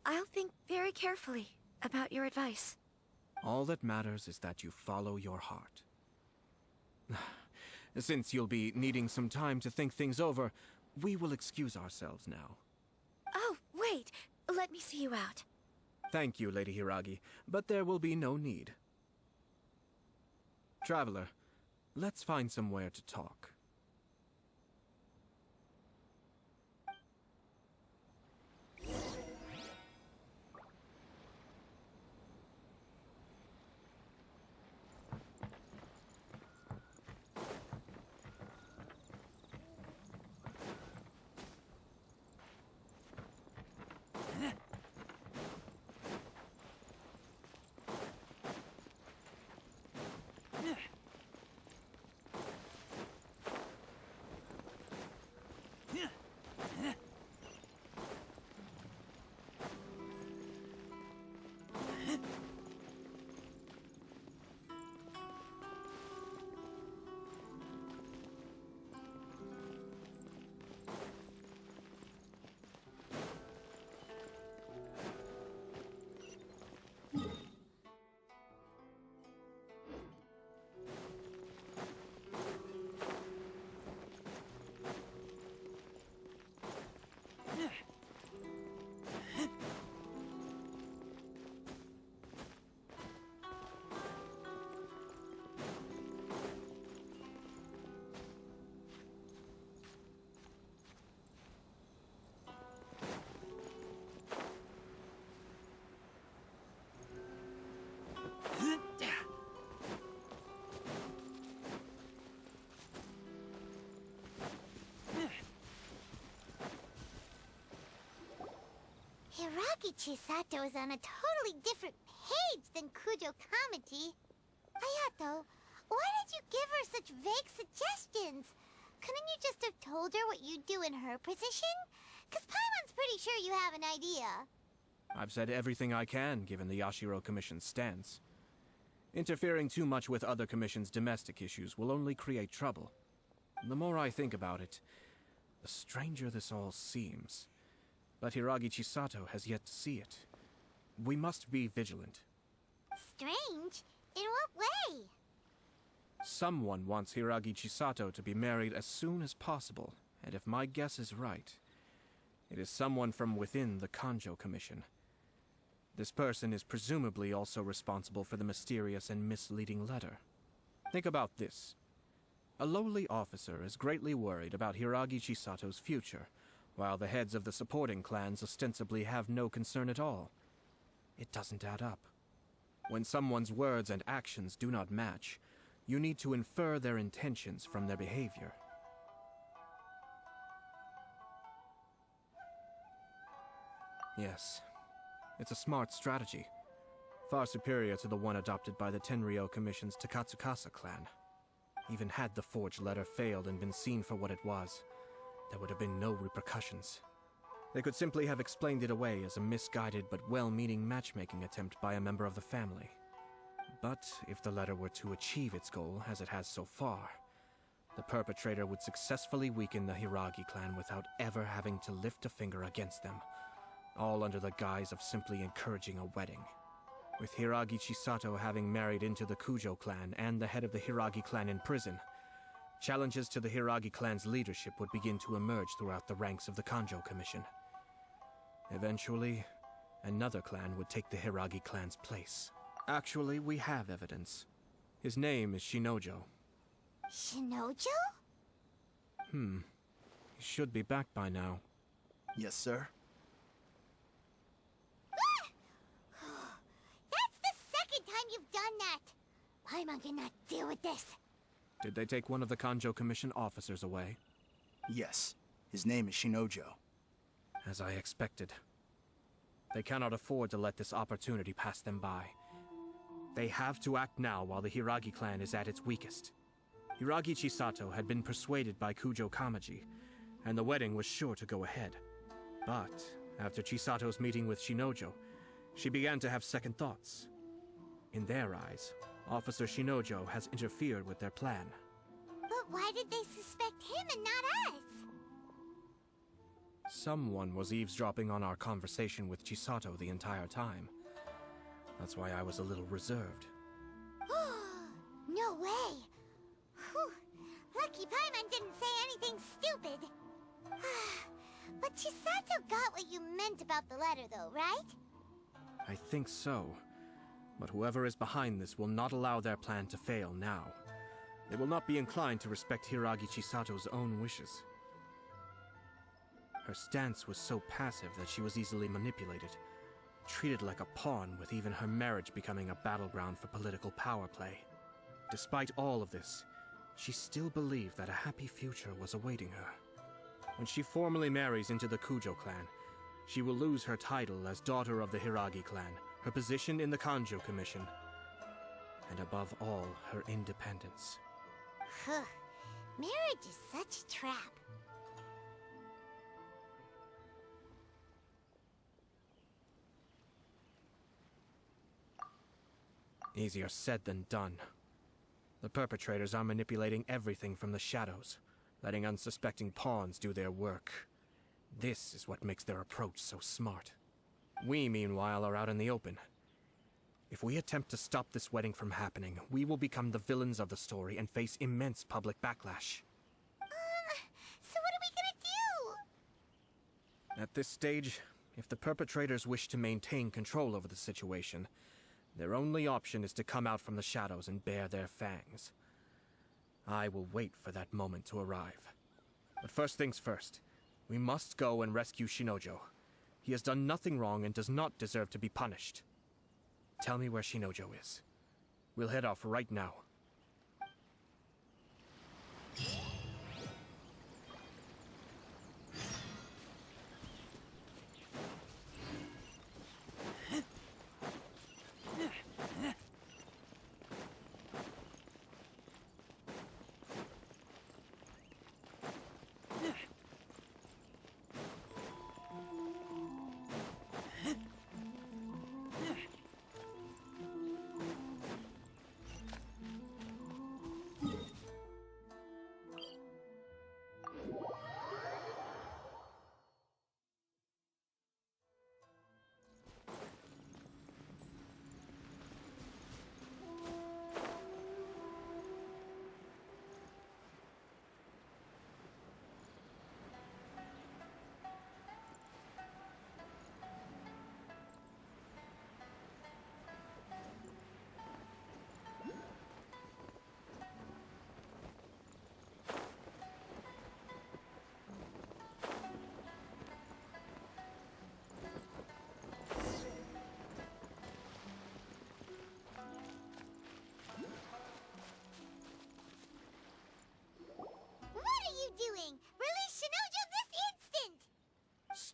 I'll think very carefully about your advice. All that matters is that you follow your heart. Since you'll be needing some time to think things over, we will excuse ourselves now. Oh, wait! Let me see you out. Thank you, Lady Hiragi, but there will be no need. Traveler, let's find somewhere to talk. Hiragi Chisato is on a totally different page than Kujo Kamaji. Aято, why did you give her such vague suggestions? Couldn't you just have told her what you'd do in her position? 'Cause Paimon's pretty sure you have an idea. I've said everything I can, given the Yashiro Commission's stance. Interfering too much with other commissions' domestic issues will only create trouble. The more I think about it, the stranger this all seems. But Hiragi Chisato has yet to see it. We must be vigilant. Strange? In what way? Someone wants Hiragi Chisato to be married as soon as possible, and if my guess is right, it is someone from within the Kanjo Commission. This person is presumably also responsible for the mysterious and misleading letter. Think about this. A lowly officer is greatly worried about Hiragi Chisato's future, while the heads of the supporting clans ostensibly have no concern at all. It doesn't add up. When someone's words and actions do not match, you need to infer their intentions from their behavior. Yes, it's a smart strategy, far superior to the one adopted by the Tenryou Commission's Takatsukasa clan. Even had the forged letter failed and been seen for what it was, there would have been no repercussions. They could simply have explained it away as a misguided but well-meaning matchmaking attempt by a member of the family. But if the letter were to achieve its goal, as it has so far, the perpetrator would successfully weaken the Hiragi clan without ever having to lift a finger against them, all under the guise of simply encouraging a wedding. With Hiragi Chisato having married into the Kujo clan and the head of the Hiragi clan in prison, challenges to the Hiragi clan's leadership would begin to emerge throughout the ranks of the Kanjo Commission. Eventually, another clan would take the Hiragi clan's place. Actually, we have evidence. His name is Shinojo. Shinojo? He should be back by now. Yes, sir. That's the second time you've done that! Paimon cannot deal with this. Did they take one of the Kanjo Commission officers away? Yes. His name is Shinojo. As I expected. They cannot afford to let this opportunity pass them by. They have to act now while the Hiragi clan is at its weakest. Hiragi Chisato had been persuaded by Kujo Kamaji, and the wedding was sure to go ahead. But after Chisato's meeting with Shinojo, she began to have second thoughts. In their eyes, Officer Shinojo has interfered with their plan. But why did they suspect him and not us? Someone was eavesdropping on our conversation with Chisato the entire time. That's why I was a little reserved. No way! Whew. Lucky Paimon didn't say anything stupid. But Chisato got what you meant about the letter though, right? I think so. But whoever is behind this will not allow their plan to fail now. They will not be inclined to respect Hiragi Chisato's own wishes. Her stance was so passive that she was easily manipulated, treated like a pawn, with even her marriage becoming a battleground for political power play. Despite all of this, she still believed that a happy future was awaiting her. When she formally marries into the Kujo clan, she will lose her title as daughter of the Hiragi clan, her position in the Kanjo Commission, and above all, her independence. Marriage is such a trap. Easier said than done. The perpetrators are manipulating everything from the shadows, letting unsuspecting pawns do their work. This is what makes their approach so smart. We, meanwhile, are out in the open. If we attempt to stop this wedding from happening, we will become the villains of the story and face immense public backlash. So what are we gonna do? At this stage, if the perpetrators wish to maintain control over the situation, their only option is to come out from the shadows and bare their fangs. I will wait for that moment to arrive. But first things first, we must go and rescue Shinojo. He has done nothing wrong and does not deserve to be punished. Tell me where Shinojo is. We'll head off right now.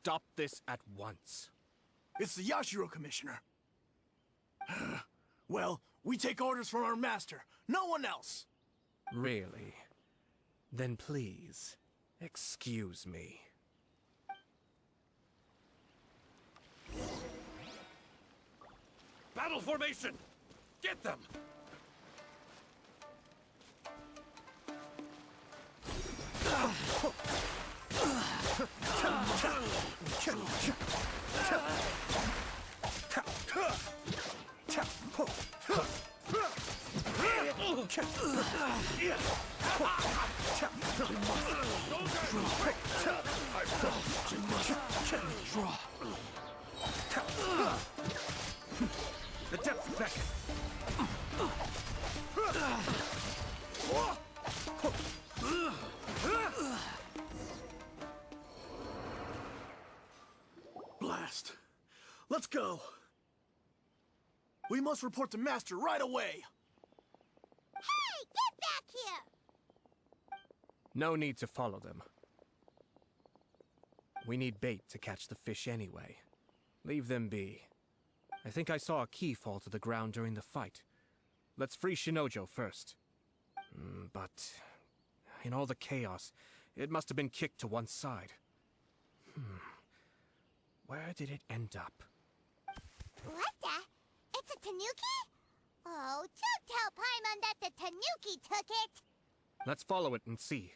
stop this at once. It's the Yashiro Commissioner. Well, we take orders from our master, no one else. Really? Then please, excuse me. Battle formation! Get them! The depths beckon. Blast. Let's go. We must report to Master right away. Hey, get back here! No need to follow them. We need bait to catch the fish anyway. Leave them be. I think I saw a key fall to the ground during the fight. Let's free Shinojo first. But in all the chaos, it must have been kicked to one side. Where did it end up? What the? It's a tanuki? Oh, don't tell Paimon that the tanuki took it! Let's follow it and see.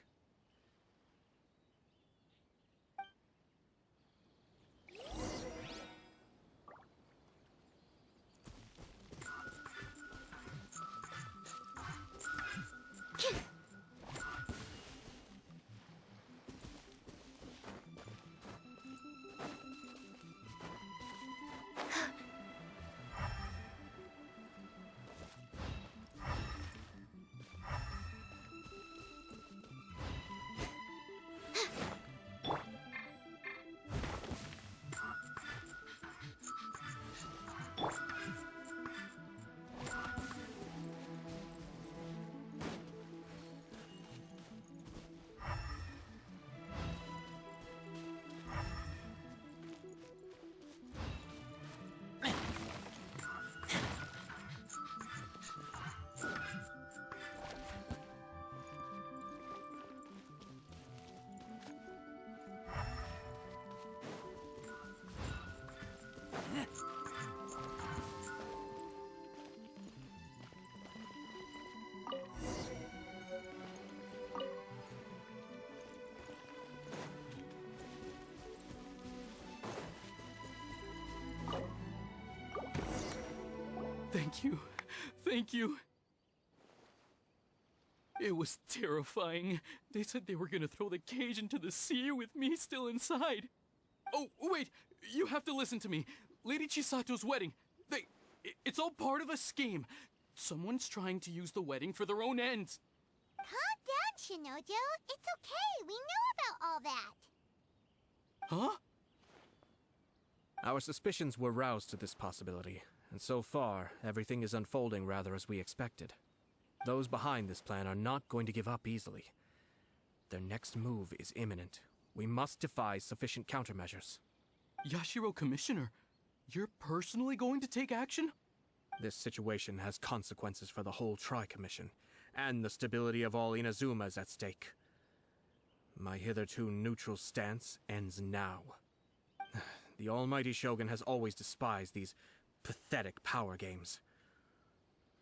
Thank you. Thank you. It was terrifying. They said they were gonna throw the cage into the sea with me still inside. Oh, wait! You have to listen to me. Lady Chisato's wedding. It's all part of a scheme. Someone's trying to use the wedding for their own ends. Calm down, Shinojo. It's okay. We know about all that. Huh? Our suspicions were roused to this possibility, and so far, everything is unfolding rather as we expected. Those behind this plan are not going to give up easily. Their next move is imminent. We must devise sufficient countermeasures. Yashiro Commissioner, you're personally going to take action? This situation has consequences for the whole Tri-Commission, and the stability of all Inazuma is at stake. My hitherto neutral stance ends now. The almighty Shogun has always despised these pathetic power games.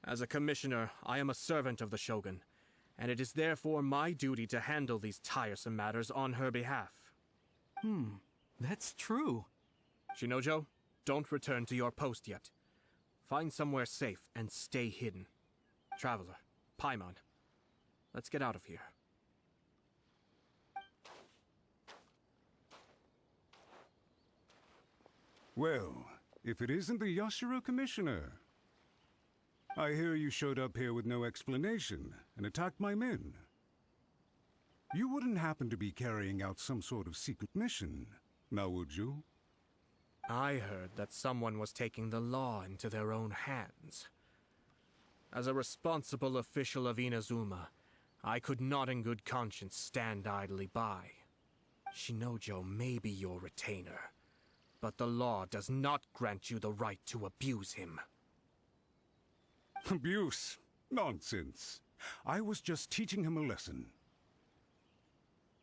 As a commissioner, I am a servant of the Shogun, and it is therefore my duty to handle these tiresome matters on her behalf. That's true. Shinojo, don't return to your post yet. Find somewhere safe and stay hidden. Traveler, Paimon, let's get out of here. Well, if it isn't the Yashiro Commissioner. I hear you showed up here with no explanation and attacked my men. You wouldn't happen to be carrying out some sort of secret mission, now would you? I heard that someone was taking the law into their own hands. As a responsible official of Inazuma, I could not in good conscience stand idly by. Shinojo may be your retainer, but the law does not grant you the right to abuse him. Abuse? Nonsense. I was just teaching him a lesson.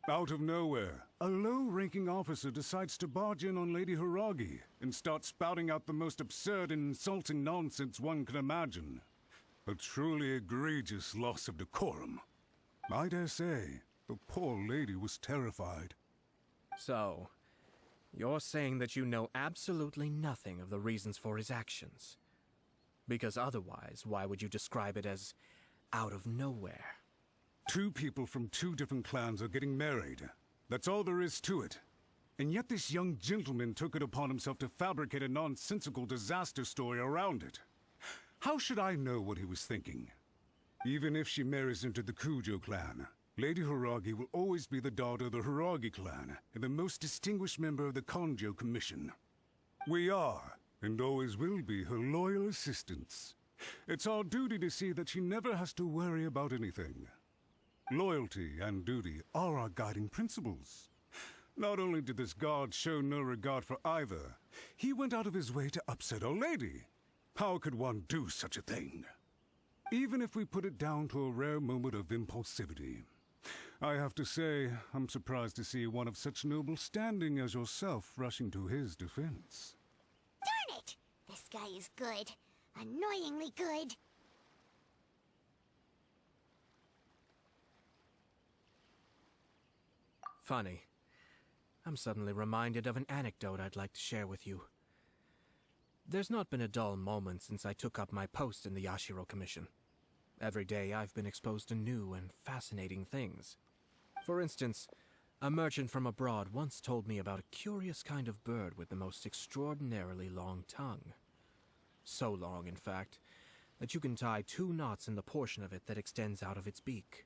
Out of nowhere, a low-ranking officer decides to barge in on Lady Hiragi and start spouting out the most absurd and insulting nonsense one can imagine. A truly egregious loss of decorum. I dare say, the poor lady was terrified. So, you're saying that you know absolutely nothing of the reasons for his actions? Because otherwise, why would you describe it as out of nowhere? Two people from two different clans are getting married. That's all there is to it. And yet this young gentleman took it upon himself to fabricate a nonsensical disaster story around it. How should I know what he was thinking? Even if she marries into the Kujo clan, Lady Hiragi will always be the daughter of the Hiragi clan and the most distinguished member of the Kanjo Commission. We are, and always will be, her loyal assistants. It's our duty to see that she never has to worry about anything. Loyalty and duty are our guiding principles. Not only did this guard show no regard for either, he went out of his way to upset our lady. How could one do such a thing? Even if we put it down to a rare moment of impulsivity. I have to say, I'm surprised to see one of such noble standing as yourself rushing to his defense. Darn it! This guy is good. Annoyingly good. Funny. I'm suddenly reminded of an anecdote I'd like to share with you. There's not been a dull moment since I took up my post in the Yashiro Commission. Every day I've been exposed to new and fascinating things. For instance, a merchant from abroad once told me about a curious kind of bird with the most extraordinarily long tongue. So long, in fact, that you can tie 2 knots in the portion of it that extends out of its beak.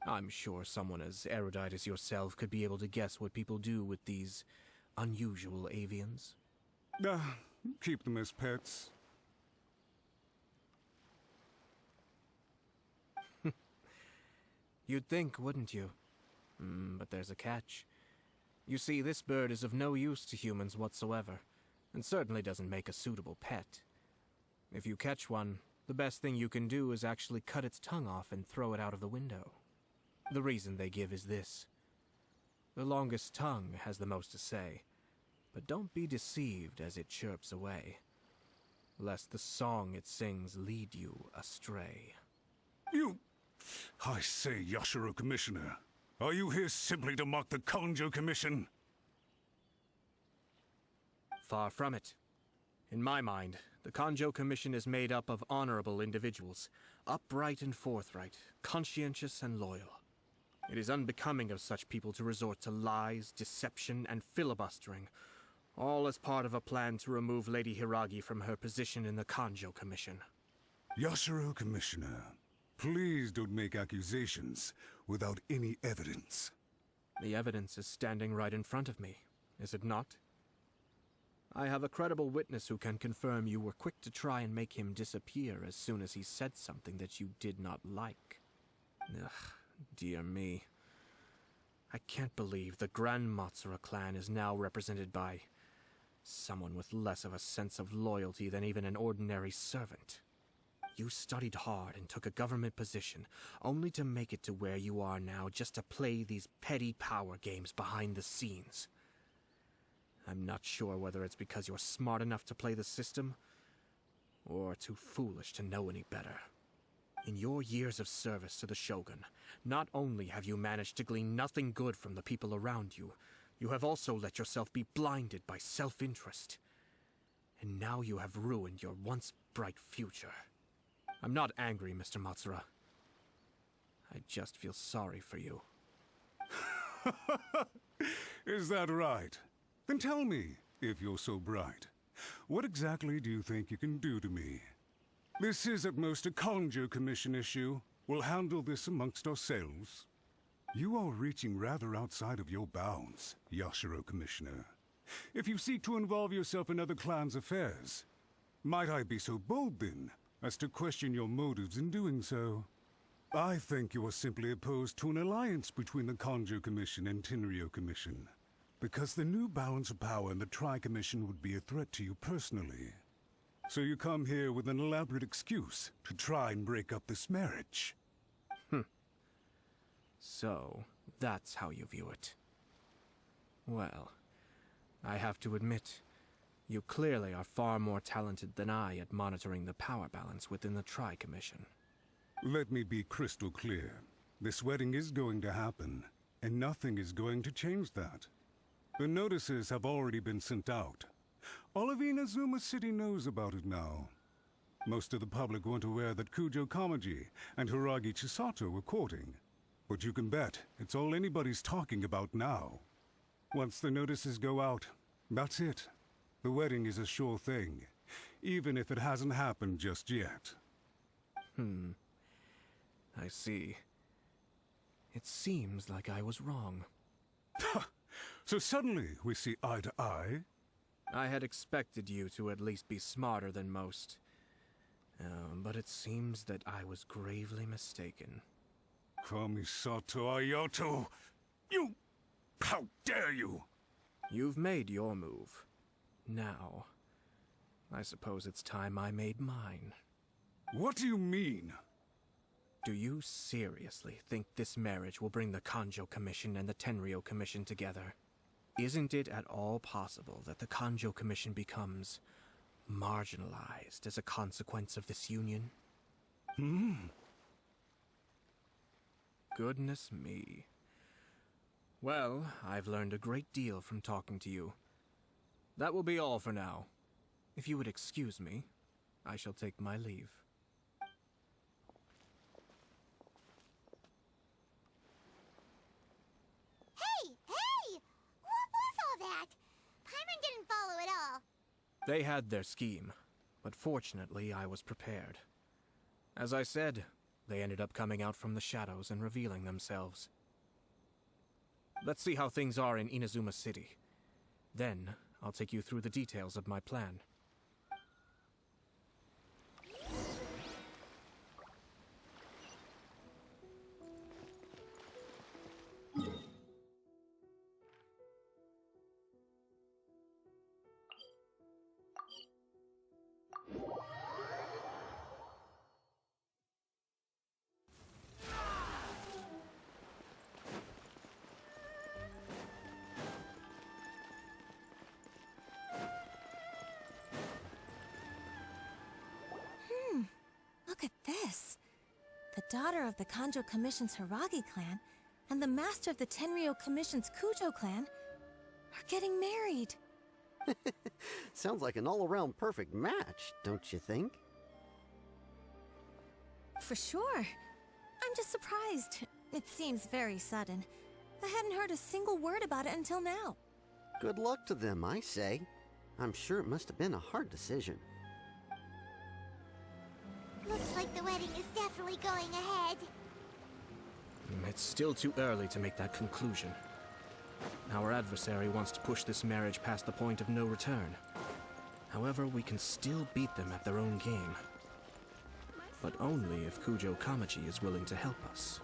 I'm sure someone as erudite as yourself could be able to guess what people do with these unusual avians. Keep them as pets. You'd think, wouldn't you? But there's a catch. You see, this bird is of no use to humans whatsoever, and certainly doesn't make a suitable pet. If you catch one, the best thing you can do is actually cut its tongue off and throw it out of the window. The reason they give is this. The longest tongue has the most to say, but don't be deceived as it chirps away, lest the song it sings lead you astray. I say, Yashiro Commissioner, are you here simply to mock the Kanjo Commission? Far from it. In my mind, the Kanjo Commission is made up of honorable individuals, upright and forthright, conscientious and loyal. It is unbecoming of such people to resort to lies, deception, and filibustering, all as part of a plan to remove Lady Hiragi from her position in the Kanjo Commission. Yashiro Commissioner, please don't make accusations without any evidence. The evidence is standing right in front of me, is it not? I have a credible witness who can confirm you were quick to try and make him disappear as soon as he said something that you did not like. Ugh, dear me. I can't believe the Grand Matsura clan is now represented by someone with less of a sense of loyalty than even an ordinary servant. You studied hard and took a government position, only to make it to where you are now just to play these petty power games behind the scenes. I'm not sure whether it's because you're smart enough to play the system, or too foolish to know any better. In your years of service to the Shogun, not only have you managed to glean nothing good from the people around you, you have also let yourself be blinded by self-interest. And now you have ruined your once bright future. I'm not angry, Mr. Matsura. I just feel sorry for you. Is that right? Then tell me, if you're so bright, what exactly do you think you can do to me? This is at most a Kanjo Commission issue. We'll handle this amongst ourselves. You are reaching rather outside of your bounds, Yashiro Commissioner. If you seek to involve yourself in other clans' affairs, might I be so bold then, as to question your motives in doing so? I think you are simply opposed to an alliance between the Kanjo Commission and Tenryo Commission. Because the new balance of power in the Tri-Commission would be a threat to you personally. So you come here with an elaborate excuse to try and break up this marriage. So, that's how you view it. Well, I have to admit, you clearly are far more talented than I at monitoring the power balance within the Tri-Commission. Let me be crystal clear. This wedding is going to happen, and nothing is going to change that. The notices have already been sent out. All of Inazuma City knows about it now. Most of the public weren't aware that Kujo Kamaji and Hiragi Chisato were courting. But you can bet it's all anybody's talking about now. Once the notices go out, that's it. The wedding is a sure thing, even if it hasn't happened just yet. I see. It seems like I was wrong. So suddenly we see eye to eye? I had expected you to at least be smarter than most. But it seems that I was gravely mistaken. Kamisato Aято! You... How dare you! You've made your move. Now, I suppose it's time I made mine. What do you mean? Do you seriously think this marriage will bring the Kanjo Commission and the Tenryo Commission together? Isn't it at all possible that the Kanjo Commission becomes marginalized as a consequence of this union? Goodness me. Well, I've learned a great deal from talking to you. That will be all for now. If you would excuse me, I shall take my leave. Hey! What was all that? Paimon didn't follow at all. They had their scheme, but fortunately I was prepared. As I said, they ended up coming out from the shadows and revealing themselves. Let's see how things are in Inazuma City. Then, I'll take you through the details of my plan. Look at this. The daughter of the Kanjo Commission's Hiragi clan and the master of the Tenryo Commission's Kujo clan are getting married. Sounds like an all-around perfect match, don't you think? For sure. I'm just surprised. It seems very sudden. I hadn't heard a single word about it until now. Good luck to them, I say. I'm sure it must have been a hard decision. Looks like the wedding is definitely going ahead. It's still too early to make that conclusion. Our adversary wants to push this marriage past the point of no return. However, we can still beat them at their own game. But only if Kujo Kamaji is willing to help us.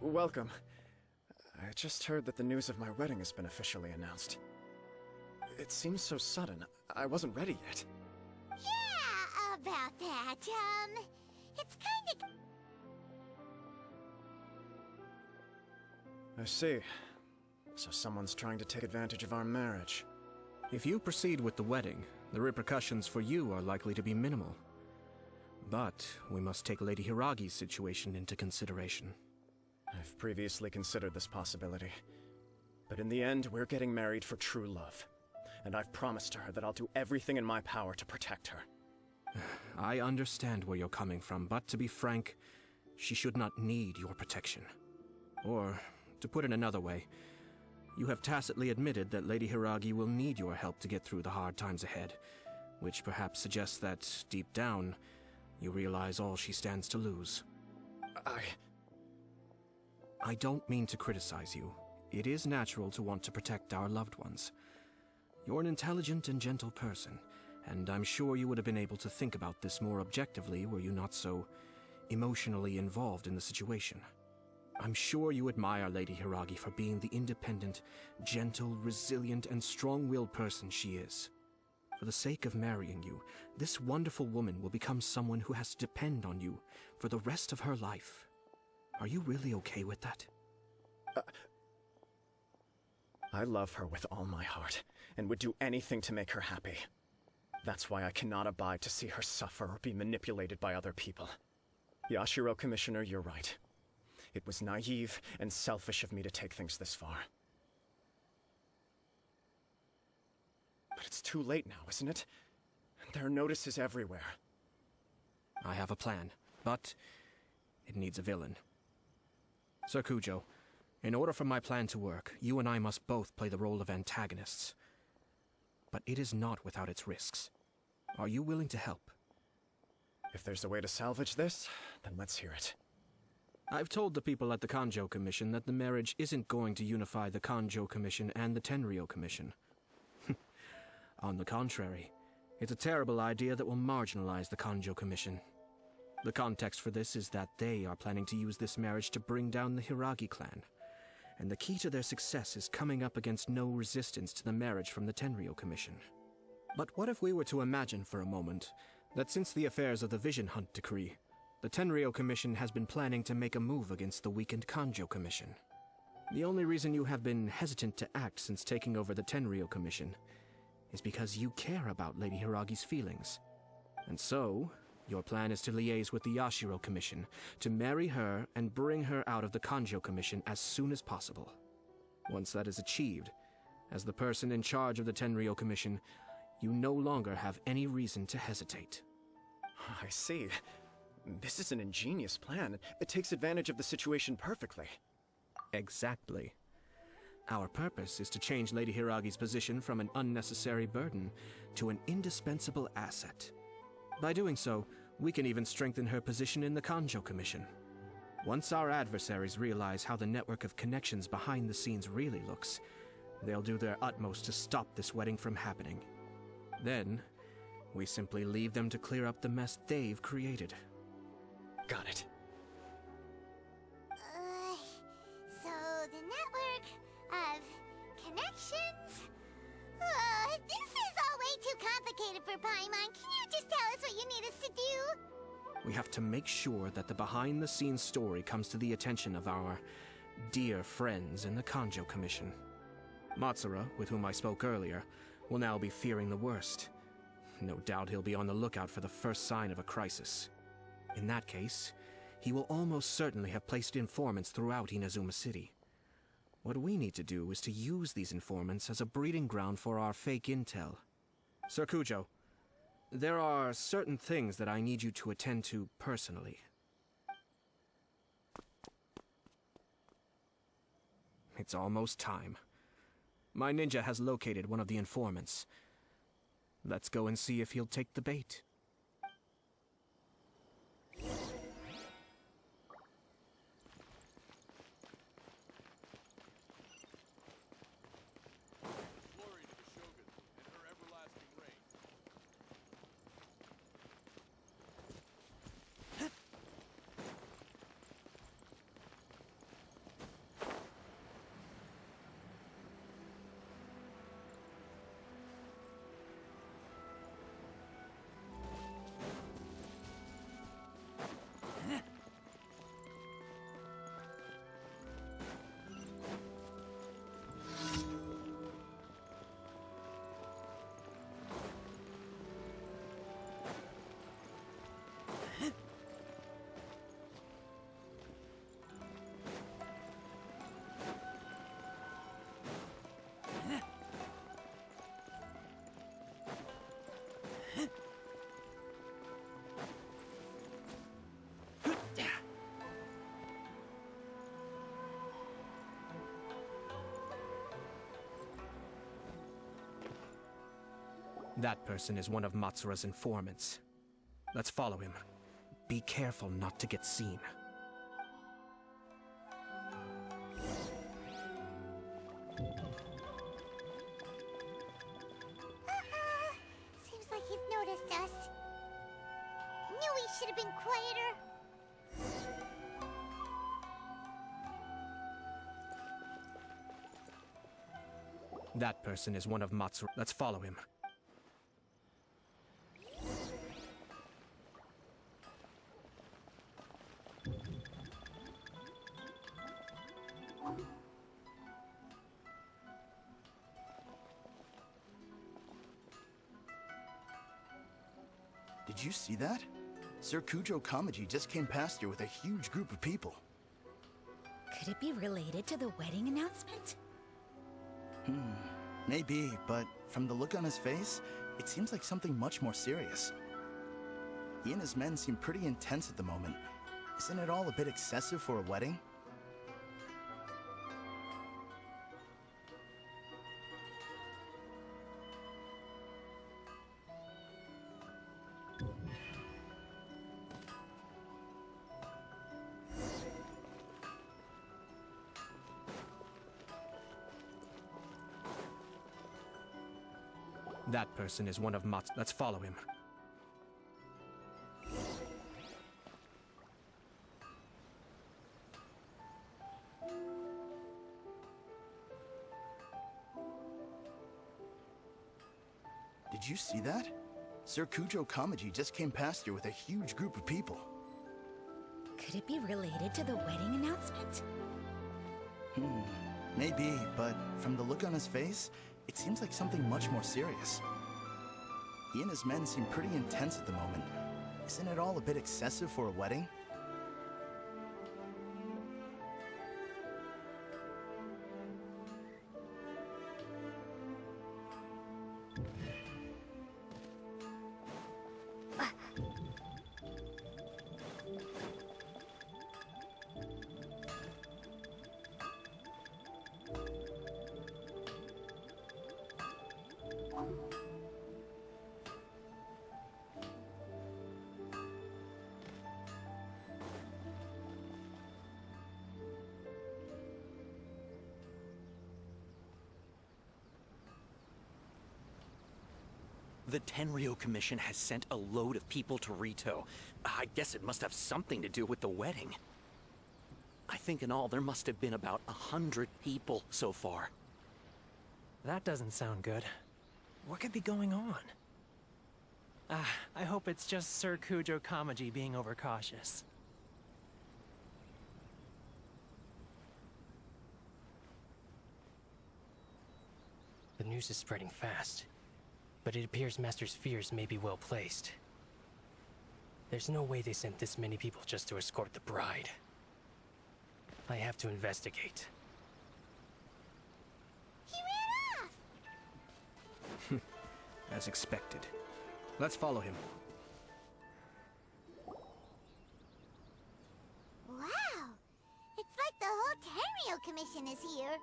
Welcome. I just heard that the news of my wedding has been officially announced. It seems so sudden. I wasn't ready yet. Yeah, about that. It's kinda... I see. So someone's trying to take advantage of our marriage. If you proceed with the wedding, the repercussions for you are likely to be minimal. But we must take Lady Hiragi's situation into consideration. I've previously considered this possibility. But in the end, we're getting married for true love. And I've promised her that I'll do everything in my power to protect her. I understand where you're coming from, but to be frank, she should not need your protection. Or To put it another way, you have tacitly admitted that Lady Hiragi will need your help to get through the hard times ahead, which perhaps suggests that, deep down, you realize all she stands to lose. I don't mean to criticize you. It is natural to want to protect our loved ones. You're an intelligent and gentle person, and I'm sure you would have been able to think about this more objectively were you not so emotionally involved in the situation. I'm sure you admire Lady Hiragi for being the independent, gentle, resilient, and strong-willed person she is. For the sake of marrying you, this wonderful woman will become someone who has to depend on you for the rest of her life. Are you really okay with that? I love her with all my heart, and would do anything to make her happy. That's why I cannot abide to see her suffer or be manipulated by other people. Yashiro, Commissioner, you're right. It was naive and selfish of me to take things this far. But it's too late now, isn't it? There are notices everywhere. I have a plan, but it needs a villain. Sir Kujo, in order for my plan to work, you and I must both play the role of antagonists. But it is not without its risks. Are you willing to help? If there's a way to salvage this, then let's hear it. I've told the people at the Kanjo Commission that the marriage isn't going to unify the Kanjo Commission and the Tenryou Commission. On the contrary, it's a terrible idea that will marginalize the Kanjo Commission. The context for this is that they are planning to use this marriage to bring down the Hiragi clan, and the key to their success is coming up against no resistance to the marriage from the Tenryou Commission. But what if we were to imagine for a moment that since the affairs of the Vision Hunt Decree, the Tenryou Commission has been planning to make a move against the weakened Kanjo Commission? The only reason you have been hesitant to act since taking over the Tenryou Commission is because you care about Lady Hiragi's feelings. And so, your plan is to liaise with the Yashiro Commission, to marry her and bring her out of the Kanjo Commission as soon as possible. Once that is achieved, as the person in charge of the Tenryou Commission, you no longer have any reason to hesitate. I see. This is an ingenious plan. It takes advantage of the situation perfectly. Exactly. Our purpose is to change Lady Hiragi's position from an unnecessary burden to an indispensable asset. By doing so, we can even strengthen her position in the Kanjo Commission. Once our adversaries realize how the network of connections behind the scenes really looks, they'll do their utmost to stop this wedding from happening. Then, we simply leave them to clear up the mess they've created. Got it. So the network of connections? This is all way too complicated for Paimon. Can you just tell us what you need us to do? We have to make sure that the behind-the-scenes story comes to the attention of our dear friends in the Kanjo Commission. Matsura, with whom I spoke earlier, will now be fearing the worst. No doubt he'll be on the lookout for the first sign of a crisis. In that case, he will almost certainly have placed informants throughout Inazuma City. What we need to do is to use these informants as a breeding ground for our fake intel. Sir Kujo, there are certain things that I need you to attend to personally. It's almost time. My ninja has located one of the informants. Let's go and see if he'll take the bait. That person is one of Matsura's informants. Let's follow him. Be careful not to get seen. Seems like he's noticed us. Knew we should have been quieter. That person is one of Matsura. Let's follow him. Did you see that? Sir Kujo Kamaji just came past here with a huge group of people. Could it be related to the wedding announcement? Maybe, but from the look on his face, it seems like something much more serious. He and his men seem pretty intense at the moment. Isn't it all a bit excessive for a wedding? That person is one of Mats. Let's follow him. Did you see that? Sir Kujo Kamaji just came past here with a huge group of people. Could it be related to the wedding announcement? Maybe, but from the look on his face, it seems like something much more serious. He and his men seem pretty intense at the moment. Isn't it all a bit excessive for a wedding? The Tenryo Commission has sent a load of people to Rito. I guess it must have something to do with the wedding. I think in all there must have been about 100 people so far. That doesn't sound good. What could be going on? I hope it's just Sir Kujo Kamaji being overcautious. The news is spreading fast, but it appears Master's fears may be well placed. There's no way they sent this many people just to escort the bride. I have to investigate. He ran off! As expected. Let's follow him. Wow! It's like the whole Tenryo Commission is here.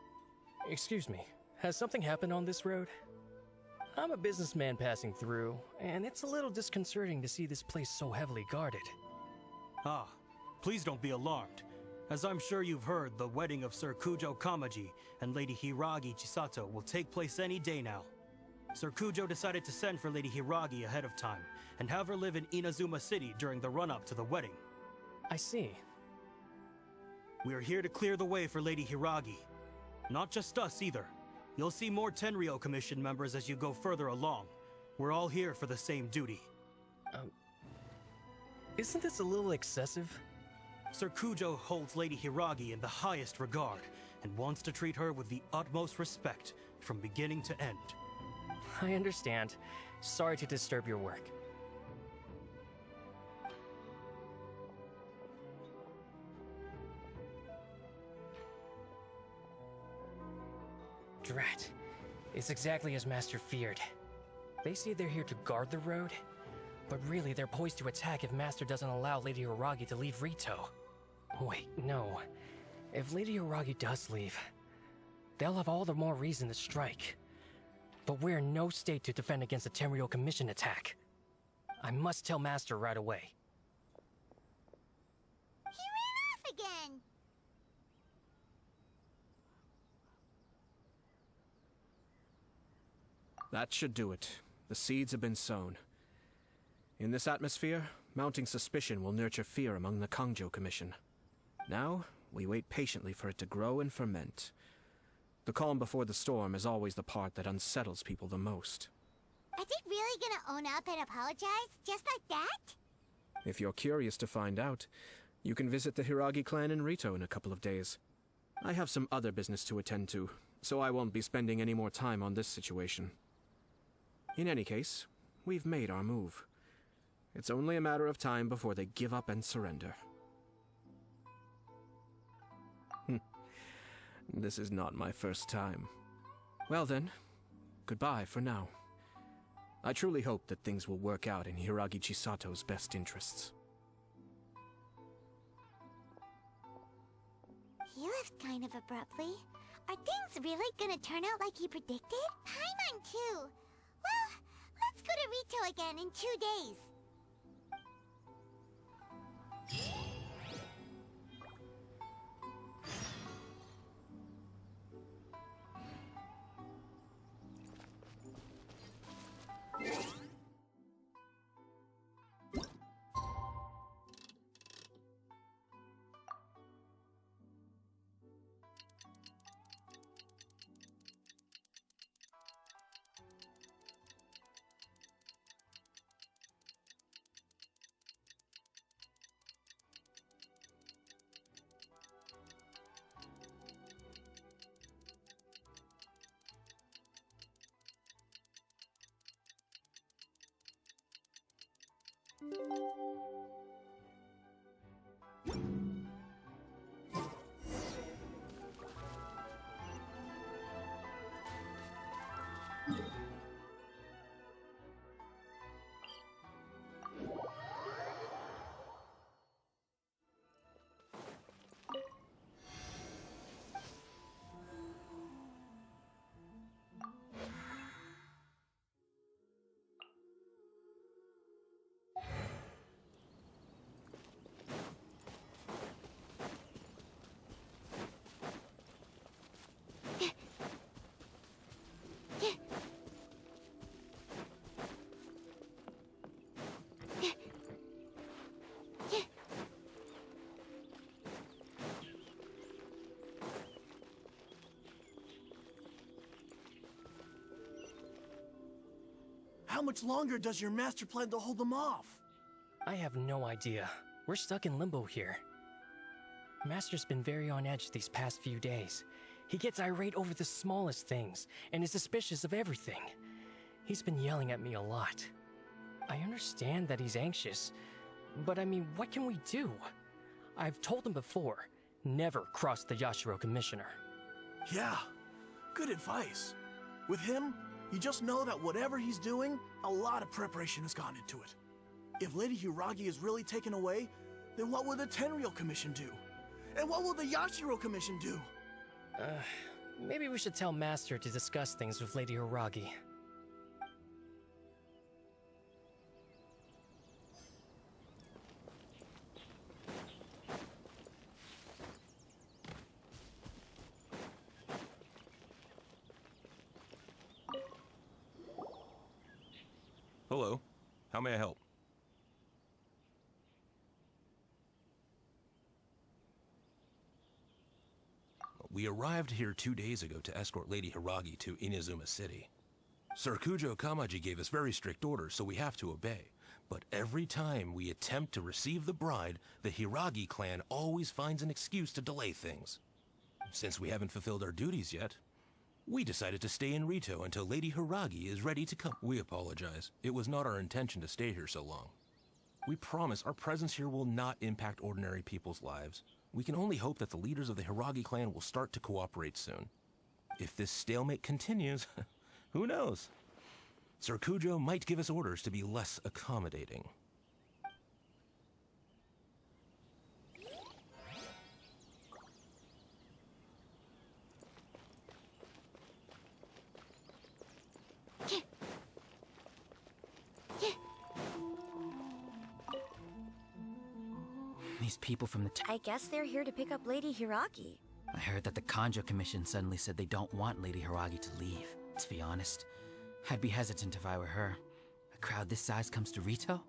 Excuse me, has something happened on this road? I'm a businessman passing through, and it's a little disconcerting to see this place so heavily guarded. Ah, please don't be alarmed. As I'm sure you've heard, the wedding of Sir Kujo Kamaji and Lady Hiragi Chisato will take place any day now. Sir Kujo decided to send for Lady Hiragi ahead of time, and have her live in Inazuma City during the run-up to the wedding. I see. We are here to clear the way for Lady Hiragi. Not just us either. You'll see more Tenryo Commission members as you go further along. We're all here for the same duty. Isn't this a little excessive? Sir Kujo holds Lady Hiragi in the highest regard, and wants to treat her with the utmost respect, from beginning to end. I understand. Sorry to disturb your work. Drat. It's exactly as Master feared. They say they're here to guard the road, but really they're poised to attack if Master doesn't allow Lady Hiragi to leave Rito. Wait, no. If Lady Hiragi does leave, they'll have all the more reason to strike. But we're in no state to defend against a Tenryou Commission attack. I must tell Master right away. He ran off again! That should do it. The seeds have been sown. In this atmosphere, mounting suspicion will nurture fear among the Kangjo Commission. Now, we wait patiently for it to grow and ferment. The calm before the storm is always the part that unsettles people the most. Are they really gonna own up and apologize, just like that? If you're curious to find out, you can visit the Hiragi clan in Rito in a couple of days. I have some other business to attend to, so I won't be spending any more time on this situation. In any case, we've made our move. It's only a matter of time before they give up and surrender. This is not my first time. Well then, goodbye for now. I truly hope that things will work out in Hiragi Chisato's best interests. He left kind of abruptly. Are things really gonna turn out like he predicted? Paimon too! Well, let's go to Rito again in 2 days. How much longer does your master plan to hold them off? I have no idea. We're stuck in limbo here. Master's been very on edge these past few days. He gets irate over the smallest things, and is suspicious of everything. He's been yelling at me a lot. I understand that he's anxious, but I mean, what can we do? I've told him before, never cross the Yashiro Commissioner. Yeah, good advice. With him, you just know that whatever he's doing, a lot of preparation has gone into it. If Lady Hiragi is really taken away, then what will the Tenryou Commission do? And what will the Yashiro Commission do? Maybe we should tell Master to discuss things with Lady Hiragi. Hello. How may I help? We arrived here 2 days ago to escort Lady Hiragi to Inazuma City. Sir Kujo Kamaji gave us very strict orders, so we have to obey. But every time we attempt to receive the bride, the Hiragi clan always finds an excuse to delay things. Since we haven't fulfilled our duties yet, we decided to stay in Rito until Lady Hiragi is ready to come. We apologize. It was not our intention to stay here so long. We promise our presence here will not impact ordinary people's lives. We can only hope that the leaders of the Hiragi clan will start to cooperate soon. If this stalemate continues, who knows? Sir Kujo might give us orders to be less accommodating. these people from the I guess they're here to pick up Lady Hiragi. I heard that the Kanjo Commission suddenly said they don't want Lady Hiragi to leave. To be honest, I'd be hesitant if I were her. A crowd this size comes to Rito?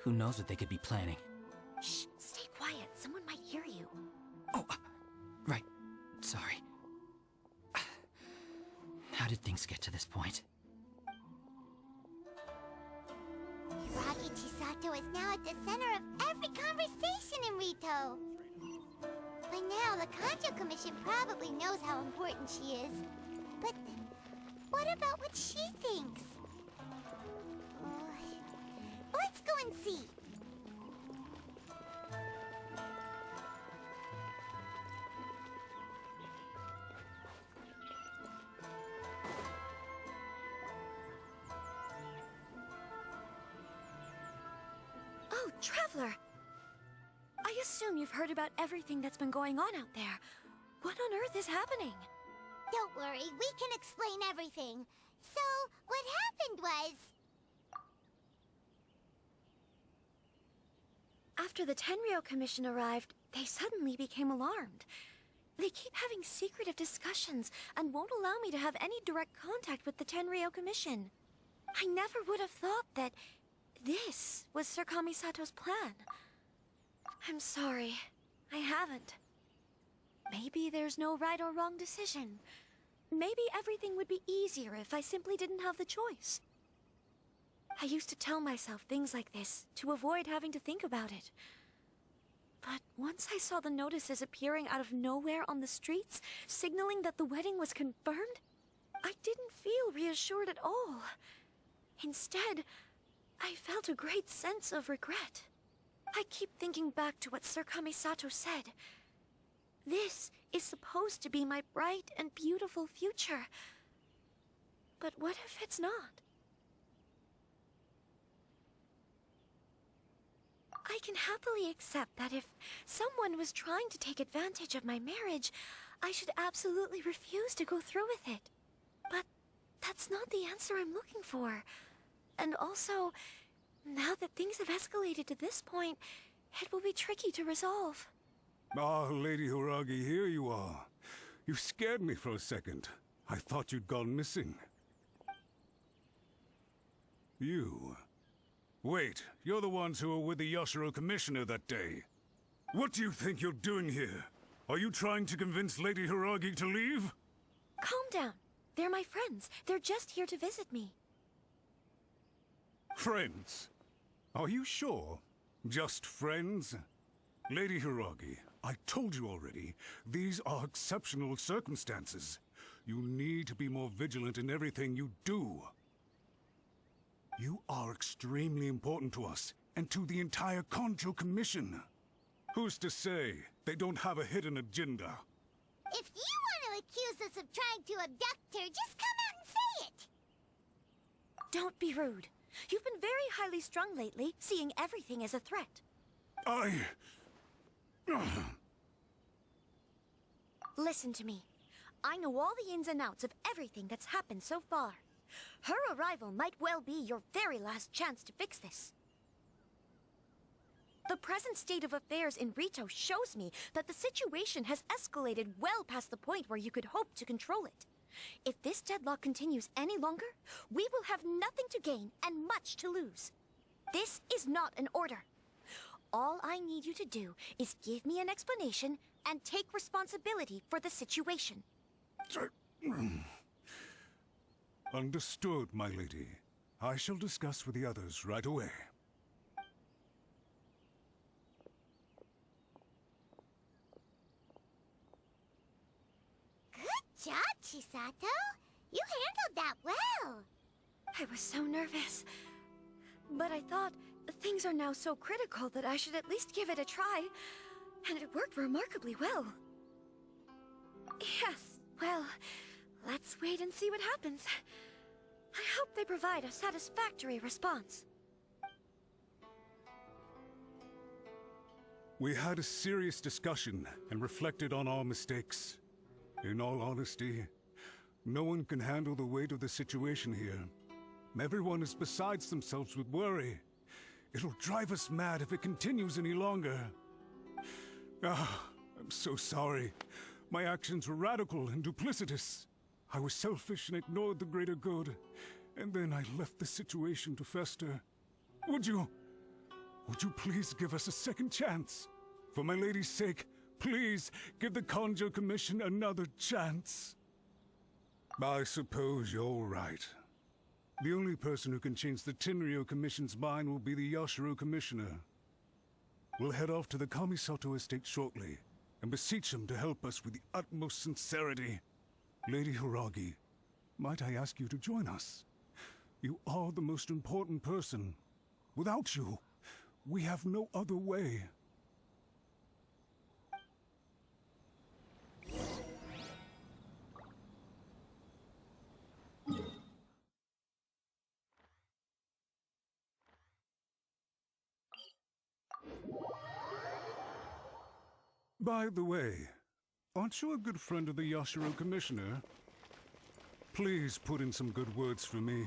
Who knows what they could be planning? Shh, stay quiet. Someone might hear you. Oh, right. Sorry. How did things get to this point? Hiragi Chisato is now at the center of every conversation in Rito. By now, the Kanjo Commission probably knows how important she is. But what about what she thinks? Let's go and see. Oh, Traveler! I assume you've heard about everything that's been going on out there. What on earth is happening? Don't worry, we can explain everything. So, what happened was... After the Tenryou Commission arrived, they suddenly became alarmed. They keep having secretive discussions and won't allow me to have any direct contact with the Tenryou Commission. I never would have thought that this was Sir Kamisato's plan. I'm sorry. I haven't. Maybe there's no right or wrong decision. Maybe everything would be easier if I simply didn't have the choice. I used to tell myself things like this to avoid having to think about it. But once I saw the notices appearing out of nowhere on the streets, signaling that the wedding was confirmed, I didn't feel reassured at all. Instead, I felt a great sense of regret. I keep thinking back to what Sir Kamisato said. This is supposed to be my bright and beautiful future. But what if it's not? I can happily accept that if someone was trying to take advantage of my marriage, I should absolutely refuse to go through with it. But that's not the answer I'm looking for. And also, now that things have escalated to this point, it will be tricky to resolve. Ah, Lady Hiragi, here you are. You scared me for a second. I thought you'd gone missing. You... Wait, you're the ones who were with the Yoshiro Commissioner that day. What do you think you're doing here? Are you trying to convince Lady Hiragi to leave? Calm down. They're my friends. They're just here to visit me. Friends? Are you sure? Just friends? Lady Hiragi, I told you already, these are exceptional circumstances. You need to be more vigilant in everything you do. You are extremely important to us, and to the entire Kanjo Commission. Who's to say they don't have a hidden agenda? If you want to accuse us of trying to abduct her, just come out and say it! Don't be rude. You've been very highly strung lately, seeing everything as a threat. Listen to me. I know all the ins and outs of everything that's happened so far. Her arrival might well be your very last chance to fix this. The present state of affairs in Rito shows me that the situation has escalated well past the point where you could hope to control it. If this deadlock continues any longer, we will have nothing to gain and much to lose. This is not an order. All I need you to do is give me an explanation and take responsibility for the situation. Understood, my lady. I shall discuss with the others right away. Good job, Chisato. You handled that well. I was so nervous. But I thought things are now so critical that I should at least give it a try. And it worked remarkably well. Yes, well, let's wait and see what happens. I hope they provide a satisfactory response. We had a serious discussion and reflected on our mistakes. In all honesty, no one can handle the weight of the situation here. Everyone is besides themselves with worry. It'll drive us mad if it continues any longer. Ah, I'm so sorry. My actions were radical and duplicitous. I was selfish and ignored the greater good. And then I left the situation to fester. Would you please give us a second chance? For my lady's sake, please give the Kanjo Commission another chance. I suppose you're right. The only person who can change the Tenryo Commission's mind will be the Yashiro Commissioner. We'll head off to the Kamisato estate shortly, and beseech him to help us with the utmost sincerity. Lady Hiragi, might I ask you to join us? You are the most important person. Without you, we have no other way. By the way, aren't you a good friend of the Yashiro Commissioner? Please put in some good words for me.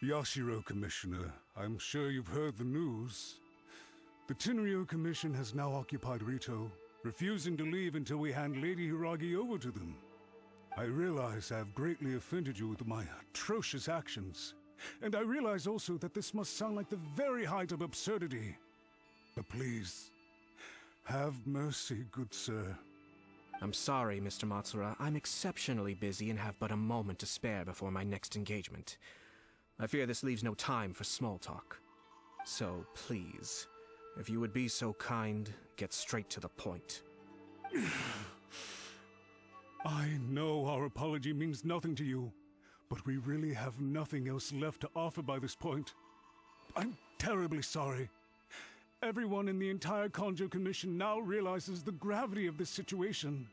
Yashiro Commissioner, I'm sure you've heard the news. The Tenryo Commission has now occupied Rito, refusing to leave until we hand Lady Hiragi over to them. I realize I have greatly offended you with my atrocious actions, and I realize also that this must sound like the very height of absurdity. But please, have mercy, good sir. I'm sorry, Mr. Matsura. I'm exceptionally busy and have but a moment to spare before my next engagement. I fear this leaves no time for small talk. So, please, if you would be so kind, get straight to the point. I know our apology means nothing to you, but we really have nothing else left to offer by this point. I'm terribly sorry. Everyone in the entire Kanjo Commission now realizes the gravity of this situation.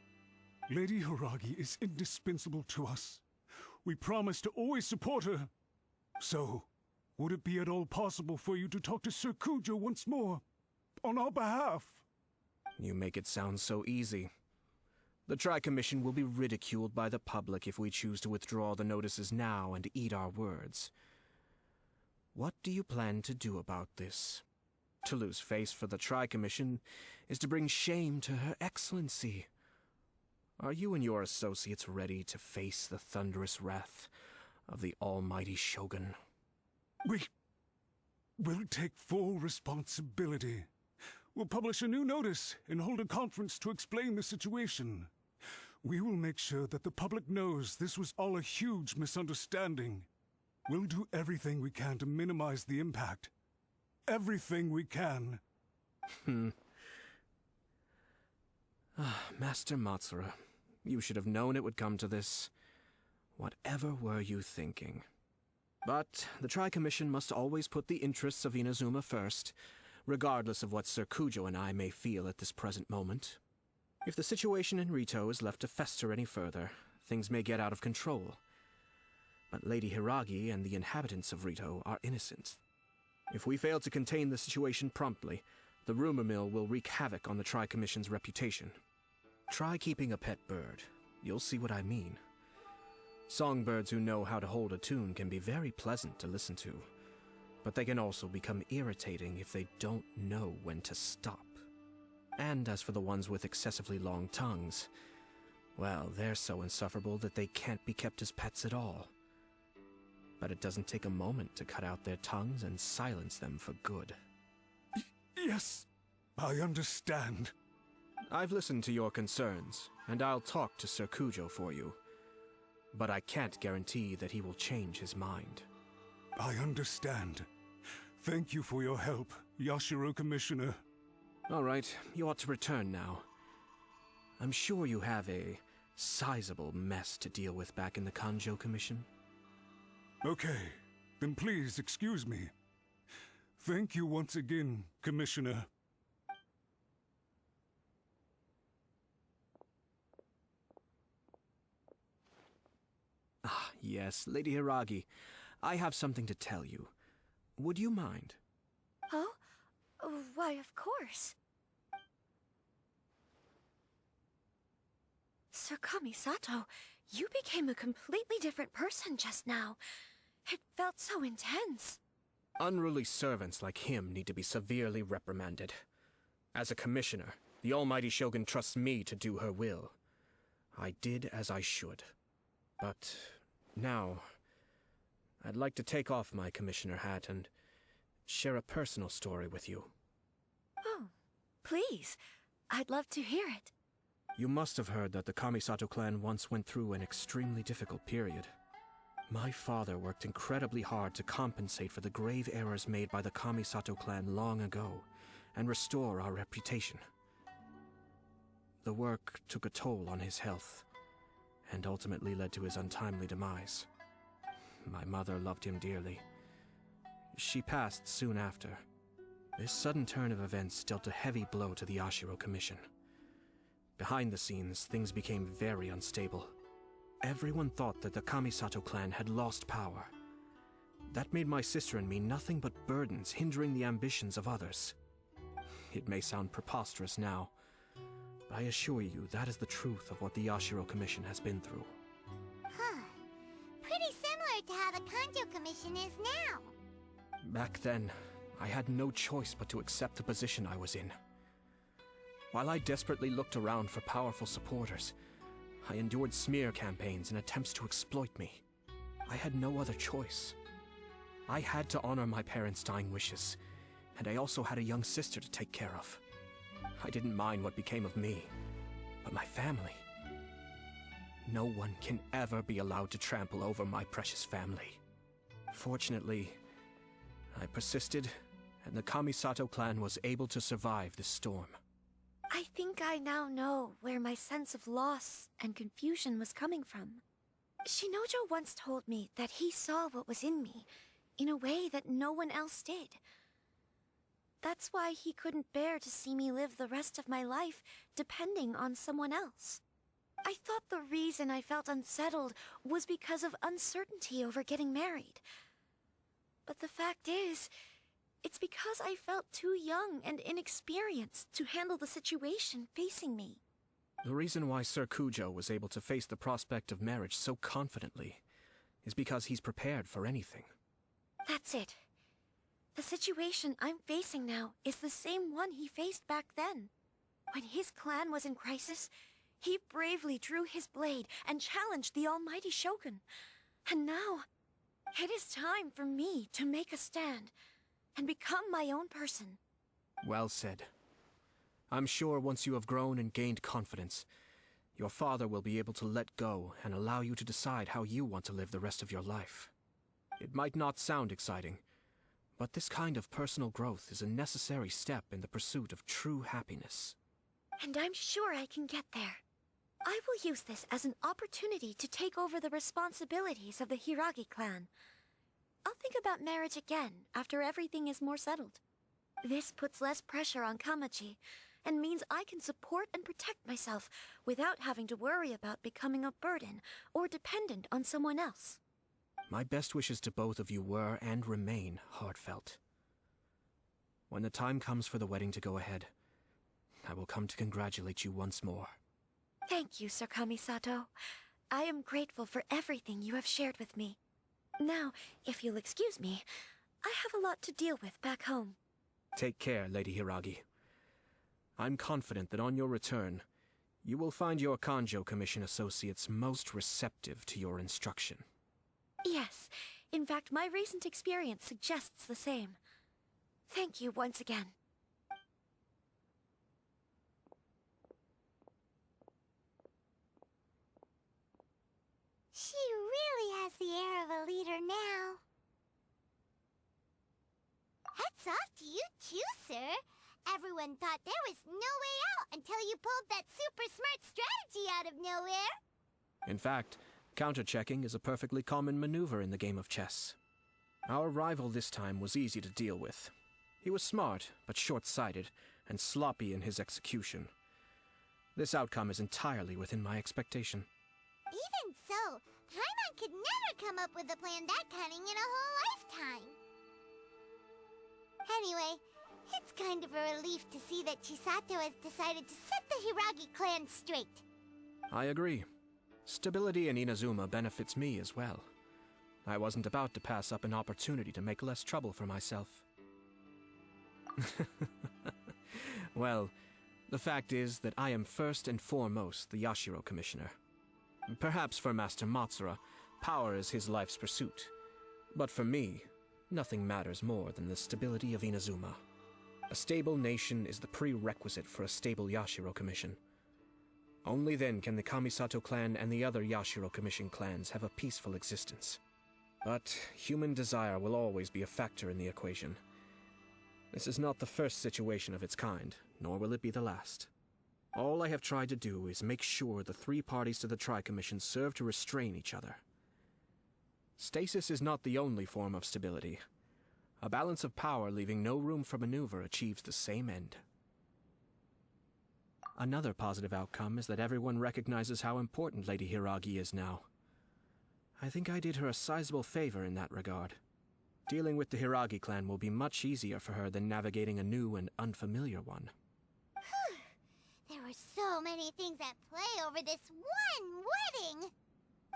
Lady Hiragi is indispensable to us. We promise to always support her. So, would it be at all possible for you to talk to Sir Kujo once more, on our behalf? You make it sound so easy. The Tri-Commission will be ridiculed by the public if we choose to withdraw the notices now and eat our words. What do you plan to do about this? To lose face for the Tri-Commission is to bring shame to Her Excellency. Are you and your associates ready to face the thunderous wrath of the almighty Shogun? We'll take full responsibility. We'll publish a new notice and hold a conference to explain the situation. We will make sure that the public knows this was all a huge misunderstanding. We'll do everything we can to minimize the impact. Everything we can. Master Matsura, you should have known it would come to this. Whatever were you thinking? But the Tri-Commission must always put the interests of Inazuma first, regardless of what Sir Kujo and I may feel at this present moment. If the situation in Rito is left to fester any further, things may get out of control. But Lady Hiragi and the inhabitants of Rito are innocent. If we fail to contain the situation promptly, the rumor mill will wreak havoc on the Tri-Commission's reputation. Try keeping a pet bird. You'll see what I mean. Songbirds who know how to hold a tune can be very pleasant to listen to, but they can also become irritating if they don't know when to stop. And as for the ones with excessively long tongues, well, they're so insufferable that they can't be kept as pets at all. But it doesn't take a moment to cut out their tongues and silence them for good. Yes, I understand. I've listened to your concerns, and I'll talk to Sir Kujo for you. But I can't guarantee that he will change his mind. I understand. Thank you for your help, Yashiro Commissioner. All right, you ought to return now. I'm sure you have a sizable mess to deal with back in the Kanjo Commission. Okay, then please excuse me. Thank you once again, Commissioner. Ah, yes, Lady Hiragi. I have something to tell you. Would you mind? Oh? Why, of course. Sir Kamisato, you became a completely different person just now. It felt so intense. Unruly servants like him need to be severely reprimanded. As a commissioner, the Almighty Shogun trusts me to do her will. I did as I should. But now, I'd like to take off my commissioner hat and share a personal story with you. Oh, please. I'd love to hear it. You must have heard that the Kamisato clan once went through an extremely difficult period. My father worked incredibly hard to compensate for the grave errors made by the Kamisato clan long ago, and restore our reputation. The work took a toll on his health, and ultimately led to his untimely demise. My mother loved him dearly. She passed soon after. This sudden turn of events dealt a heavy blow to the Ashiro Commission. Behind the scenes, things became very unstable. Everyone thought that the Kamisato clan had lost power. That made my sister and me nothing but burdens, hindering the ambitions of others. It may sound preposterous now, but I assure you that is the truth of what the Ashiro Commission has been through. Huh. Pretty similar to how the Kanjo Commission is now. Back then, I had no choice but to accept the position I was in. While I desperately looked around for powerful supporters, I endured smear campaigns and attempts to exploit me. I had no other choice. I had to honor my parents' dying wishes, and I also had a young sister to take care of. I didn't mind what became of me, but my family. No one can ever be allowed to trample over my precious family. Fortunately, I persisted, and the Kamisato clan was able to survive this storm. I think I now know where my sense of loss and confusion was coming from. Shinojo once told me that he saw what was in me, in a way that no one else did. That's why he couldn't bear to see me live the rest of my life depending on someone else. I thought the reason I felt unsettled was because of uncertainty over getting married. But the fact is, it's because I felt too young and inexperienced to handle the situation facing me. The reason why Sir Kujo was able to face the prospect of marriage so confidently is because he's prepared for anything. That's it. The situation I'm facing now is the same one he faced back then. When his clan was in crisis, he bravely drew his blade and challenged the Almighty Shogun. And now, it is time for me to make a stand and become my own person. Well said. I'm sure once you have grown and gained confidence, your father will be able to let go and allow you to decide how you want to live the rest of your life. It might not sound exciting, but this kind of personal growth is a necessary step in the pursuit of true happiness. And I'm sure I can get there. I will use this as an opportunity to take over the responsibilities of the Hiragi clan. I'll think about marriage again after everything is more settled. This puts less pressure on Kamaji, and means I can support and protect myself without having to worry about becoming a burden or dependent on someone else. My best wishes to both of you were and remain heartfelt. When the time comes for the wedding to go ahead, I will come to congratulate you once more. Thank you, Sir Kamisato. I am grateful for everything you have shared with me. Now, if you'll excuse me, I have a lot to deal with back home. Take care, Lady Hiragi. I'm confident that on your return, you will find your Kanjo Commission associates most receptive to your instruction. Yes, in fact, my recent experience suggests the same. Thank you once again. She really has the air of a leader now. Hats off to you too, sir. Everyone thought there was no way out until you pulled that super smart strategy out of nowhere. In fact, counter-checking is a perfectly common maneuver in the game of chess. Our rival this time was easy to deal with. He was smart, but short-sighted, and sloppy in his execution. This outcome is entirely within my expectation. Even so, Paimon could never come up with a plan that cunning in a whole lifetime. Anyway, it's kind of a relief to see that Chisato has decided to set the Hiragi clan straight. I agree. Stability in Inazuma benefits me as well. I wasn't about to pass up an opportunity to make less trouble for myself. Well, the fact is that I am first and foremost the Yashiro Commissioner. Perhaps for Master Matsura, power is his life's pursuit. But for me, nothing matters more than the stability of Inazuma. A stable nation is the prerequisite for a stable Yashiro Commission. Only then can the Kamisato clan and the other Yashiro Commission clans have a peaceful existence. But human desire will always be a factor in the equation. This is not the first situation of its kind, nor will it be the last. All I have tried to do is make sure the three parties to the Tri-Commission serve to restrain each other. Stasis is not the only form of stability. A balance of power leaving no room for maneuver achieves the same end. Another positive outcome is that everyone recognizes how important Lady Hiragi is now. I think I did her a sizable favor in that regard. Dealing with the Hiragi clan will be much easier for her than navigating a new and unfamiliar one. There were so many things at play over this one wedding!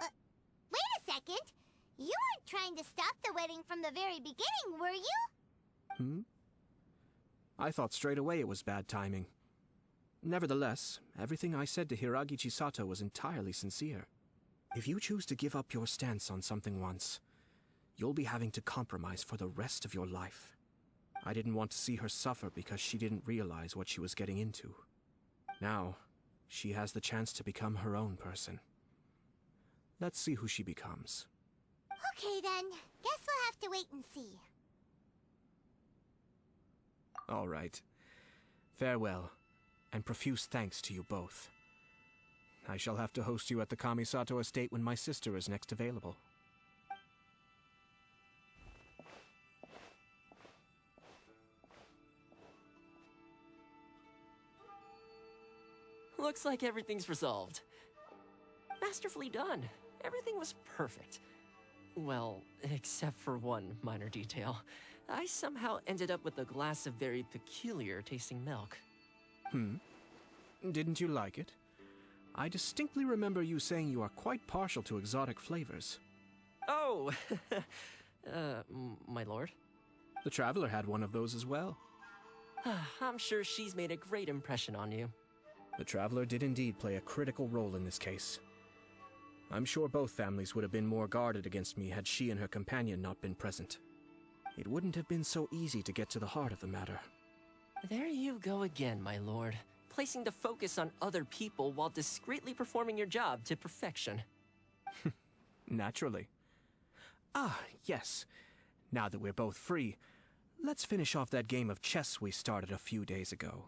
Wait a second! You weren't trying to stop the wedding from the very beginning, were you? I thought straight away it was bad timing. Nevertheless, everything I said to Hiragi Chisato was entirely sincere. If you choose to give up your stance on something once, you'll be having to compromise for the rest of your life. I didn't want to see her suffer because she didn't realize what she was getting into. Now, she has the chance to become her own person. Let's see who she becomes. Okay then, guess we'll have to wait and see. All right. Farewell, and profuse thanks to you both. I shall have to host you at the Kamisato estate when my sister is next available. Looks like everything's resolved. Masterfully done. Everything was perfect. Well, except for one minor detail. I somehow ended up with a glass of very peculiar tasting milk. Didn't you like it? I distinctly remember you saying you are quite partial to exotic flavors. Oh! My lord? The Traveler had one of those as well. I'm sure she's made a great impression on you. The Traveler did indeed play a critical role in this case. I'm sure both families would have been more guarded against me had she and her companion not been present. It wouldn't have been so easy to get to the heart of the matter. There you go again, my lord. Placing the focus on other people while discreetly performing your job to perfection. Naturally. Ah, yes. Now that we're both free, let's finish off that game of chess we started a few days ago.